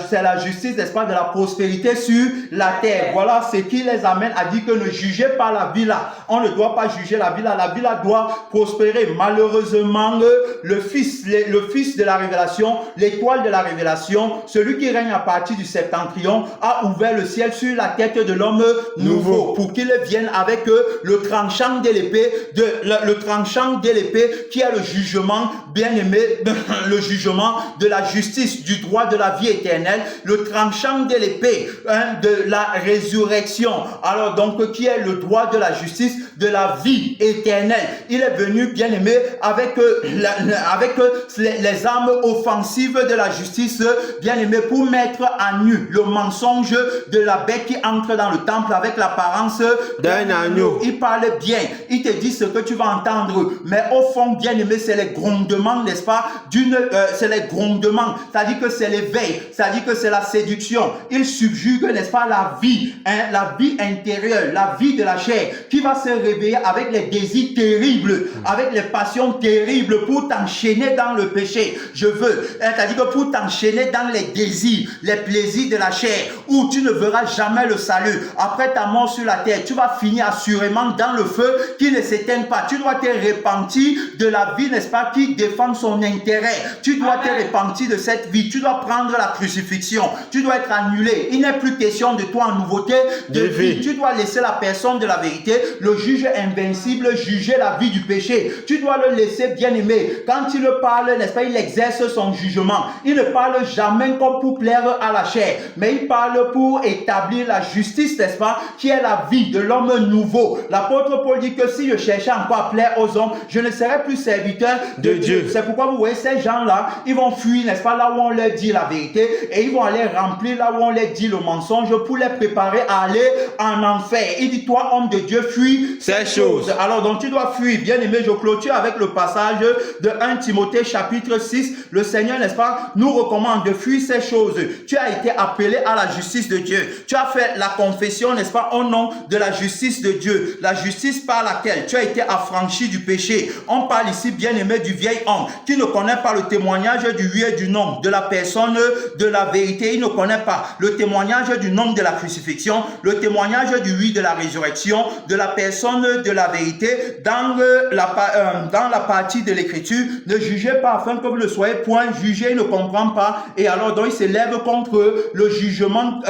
c'est la justice, n'est-ce pas, de la prospérité sur la terre. Voilà ce qui les amène à dire que ne jugez pas la vie là. On ne doit pas juger la vie là. La vie là doit prospérer. Malheureusement, le fils de la révélation, l'étoile de la révélation, celui qui règne à partir du septentrion, a ouvert le ciel sur la tête de l'homme nouveau pour qu'il vienne avec le tranchant de l'épée, le tranchant de l'épée qui est le jugement, bien aimé, le jugement de la justice, du droit de la vie éternelle, le tranchant de l'épée de la résurrection. Alors donc, qui est le droit de la justice, de la vie éternelle. Il est venu, bien aimé, avec les armes offensives de la justice, bien aimé, pour mettre à nu le mensonge de la bête qui entre dans le temple avec l'apparence d'un agneau. Il parle bien, il te dit ce que tu vas entendre, mais au fond, bien aimé, c'est les grondements, n'est-ce pas, c'est les grondements, c'est-à-dire que c'est l'éveil, c'est-à-dire que c'est la séduction. Il subjugue, n'est-ce pas, la vie intérieure, la vie de la chair, qui va se réveiller avec les désirs terribles, avec les passions terribles pour t'enchaîner dans le péché. C'est-à-dire que pour t'enchaîner dans les désirs, les plaisirs de la chair, où tu ne verras jamais le salut. Après ta mort sur la terre, tu vas finir assurément dans le feu qui ne s'éteint pas. Tu dois te repentir de la vie, n'est-ce pas, qui défend son intérêt. Tu dois te repentir de cette vie. Tu dois prendre la crucifixion. Tu dois être annulé. Il n'est plus question de toi en nouveauté de vie. Tu dois laisser la personne de la vérité, le juge invincible, juger la vie du péché. Tu dois le laisser, bien aimé. Quand il parle, n'est-ce pas, il exerce son jugement. Il ne parle jamais comme pour plaire à la chair, mais il parle pour établir la justice, n'est-ce pas, qui est la vie de l'homme nouveau. L'apôtre Paul dit que si je cherchais encore à plaire aux hommes, je ne serais plus serviteur de Dieu. C'est pourquoi vous voyez ces gens-là, ils vont fuir, n'est-ce pas, là où on leur dit la vérité, et ils vont aller remplir là où on leur dit le mensonge pour les préparer à aller en enfer. Il dit, toi, homme de Dieu, fuis ces choses. Alors donc tu dois fuir. Bien aimé, je clôture avec le passage de 1 Timothée chapitre 6. Le Seigneur, n'est-ce pas, nous recommande de fuir ces choses. Tu as été appelé à la justice de Dieu. Tu as fait la confession, n'est-ce pas, au nom de la justice de Dieu. La justice par laquelle tu as été affranchi du péché. On parle ici, bien aimé, du vieil homme qui ne connaît pas le témoignage du oui et du non, de la personne de la vérité. Il ne connaît pas le témoignage du non de la crucifixion, le témoignage du oui de la résurrection, de la personne de la vérité dans la partie de l'écriture. Ne jugez pas afin que vous ne soyez point jugé. Il ne comprend pas et alors donc il s'élève contre le jugement,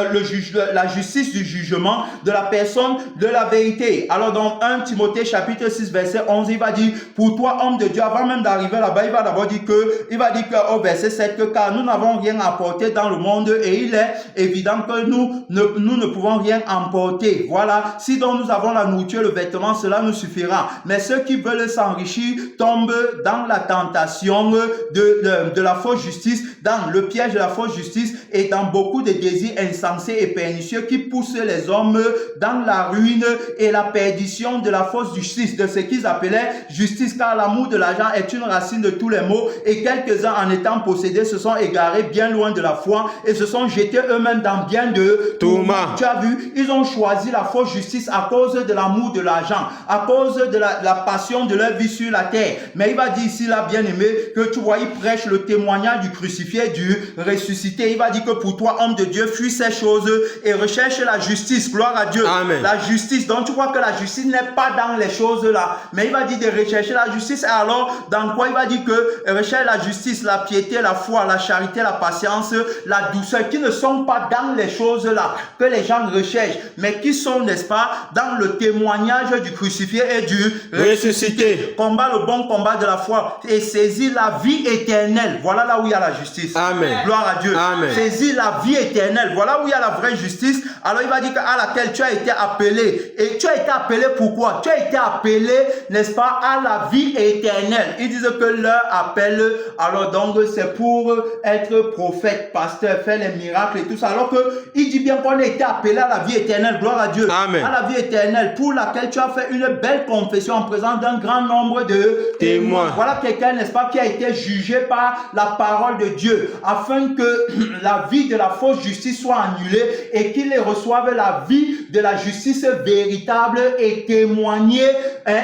la justice du jugement de la personne de la vérité. Alors dans 1 Timothée chapitre 6 verset 11, il va dire, pour toi homme de Dieu, avant même d'arriver là-bas, il va d'abord dire que au verset 7 que car nous n'avons rien apporté dans le monde et il est évident que nous ne pouvons rien emporter. Voilà, si donc nous avons la nourriture, le vêtement, cela nous suffira. Mais ceux qui veulent s'enrichir tombent dans la tentation de la fausse justice, dans le piège de la fausse justice et dans beaucoup de désirs insensés et pernicieux qui poussent les hommes dans la ruine et la perdition de la fausse justice, de ce qu'ils appelaient justice, car l'amour de l'argent est une racine de tous les maux et quelques-uns en étant possédés se sont égarés bien loin de la foi et se sont jetés eux-mêmes dans bien de tourments. Tu as vu, ils ont choisi la fausse justice à cause de l'amour de l'argent, à cause de la passion de leur vie sur la terre. Mais il va dire ici, là, bien aimé, que tu vois, il prêche le témoignage du crucifié, du ressuscité. Il va dire que pour toi, homme de Dieu, fuis ces choses et recherche la justice. Gloire à Dieu. Amen. La justice. Donc tu vois que la justice n'est pas dans les choses là, mais il va dire de rechercher la justice. Alors, dans quoi il va dire que recherche la justice, la piété, la foi, la charité, la patience, la douceur, qui ne sont pas dans les choses là que les gens recherchent, mais qui sont, n'est-ce pas, dans le témoignage du crucifié et du ressuscité. Combat le bon combat de la foi et saisis la vie éternelle. Voilà là où il y a la justice. Amen. Gloire à Dieu. Amen. Saisis la vie éternelle. Voilà où il y a la vraie justice. Alors il va dire à laquelle tu as été appelé. Et tu as été appelé pourquoi? Tu as été appelé, n'est-ce pas, à la vie éternelle. Ils disent que leur appel, alors donc c'est pour être prophète, pasteur, faire les miracles et tout ça. Alors que il dit bien qu'on a été appelé à la vie éternelle. Gloire à Dieu. Amen. À la vie éternelle pour laquelle tu as fait une belle confession en présence d'un grand nombre de Témoins. Voilà quelqu'un, n'est-ce pas, qui a été jugé par la parole de Dieu, afin que la vie de la fausse justice soit annulée et qu'il reçoive la vie de la justice véritable et témoigner.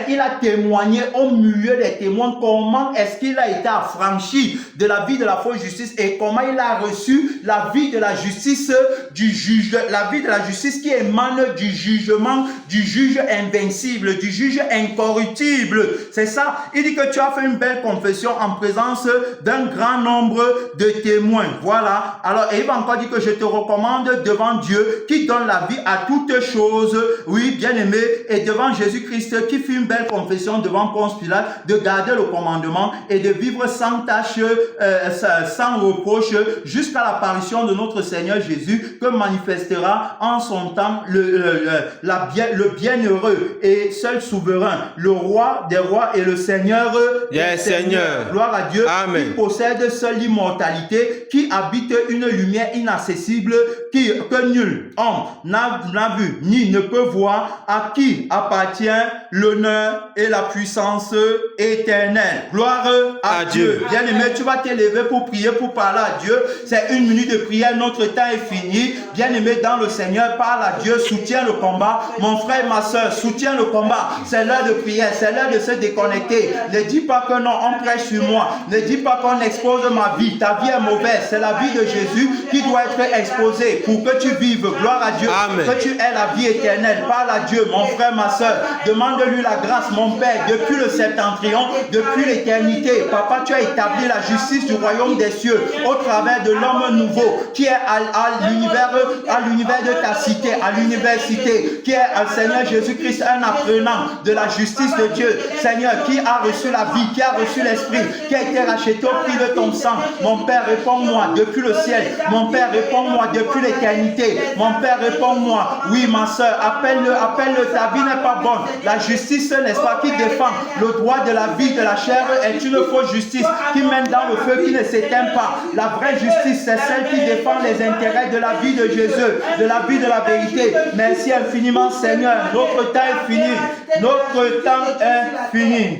Il a témoigné au milieu des témoins comment est-ce qu'il a été affranchi de la vie de la fausse justice et comment il a reçu la vie de la justice du juge, la vie de la justice qui émane du jugement du juge invincible, du juge incorruptible. C'est ça. Il dit que tu as fait une belle confession en présence d'un grand nombre de témoins. Voilà. Alors, et il va encore dire que je te recommande devant Dieu qui donne la vie à toutes choses. Oui, bien aimé. Et devant Jésus-Christ qui fit une belle confession devant Ponce Pilate de garder le commandement et de vivre sans tâche, sans reproche jusqu'à l'apparition de notre Seigneur Jésus que manifestera en son temps le bienheureux et seul souverain, le roi des rois et le Seigneur des seigneurs. Gloire à Dieu. Amen. Qui possède seul l'immortalité, qui habite une lumière inaccessible que nul homme n'a vu ni ne peut voir, à qui appartient l'honneur et la puissance éternelle. Gloire à Dieu. Bien-aimé, tu vas t'élever pour prier, pour parler à Dieu. C'est une minute de prière, notre temps est fini. Bien-aimé dans le Seigneur, parle à Dieu, soutiens le combat. Mon frère et ma soeur, soutiens le combat. C'est l'heure de prière, c'est l'heure de se déconnecter. Ne dis pas que non, on prêche sur moi. Ne dis pas qu'on expose ma vie. Ta vie est mauvaise. C'est la vie de Jésus qui doit être exposée pour que tu vives. Gloire à Dieu. Amen. Que tu aies la vie éternelle. Parle à Dieu, mon frère, ma soeur. Demande-lui la grâce, mon Père, depuis le septentrion, depuis l'éternité. Papa, tu as établi la justice du royaume des cieux au travers de l'homme nouveau qui est à l'univers de ta cité, à l'université, qui est à Seigneur Jésus-Christ, un apprenant de la justice de Dieu. Seigneur, qui a reçu la vie, qui a reçu l'esprit, qui a été racheté au prix de ton sang. Mon Père, réponds-moi depuis le ciel. Mon Père, réponds-moi depuis l'éternité. Mon Père, réponds-moi. Oui, ma soeur, appelle-le, appelle-le. Ta vie n'est pas bonne. La justice, n'est-ce pas, qui défend le droit de la vie de la chair est une fausse justice qui mène dans le feu, qui ne s'éteint pas. La vraie justice, c'est celle qui défend les intérêts de la vie de Jésus, de la vie de la vérité. Merci infiniment, Seigneur. Notre temps est fini. Notre temps est fini.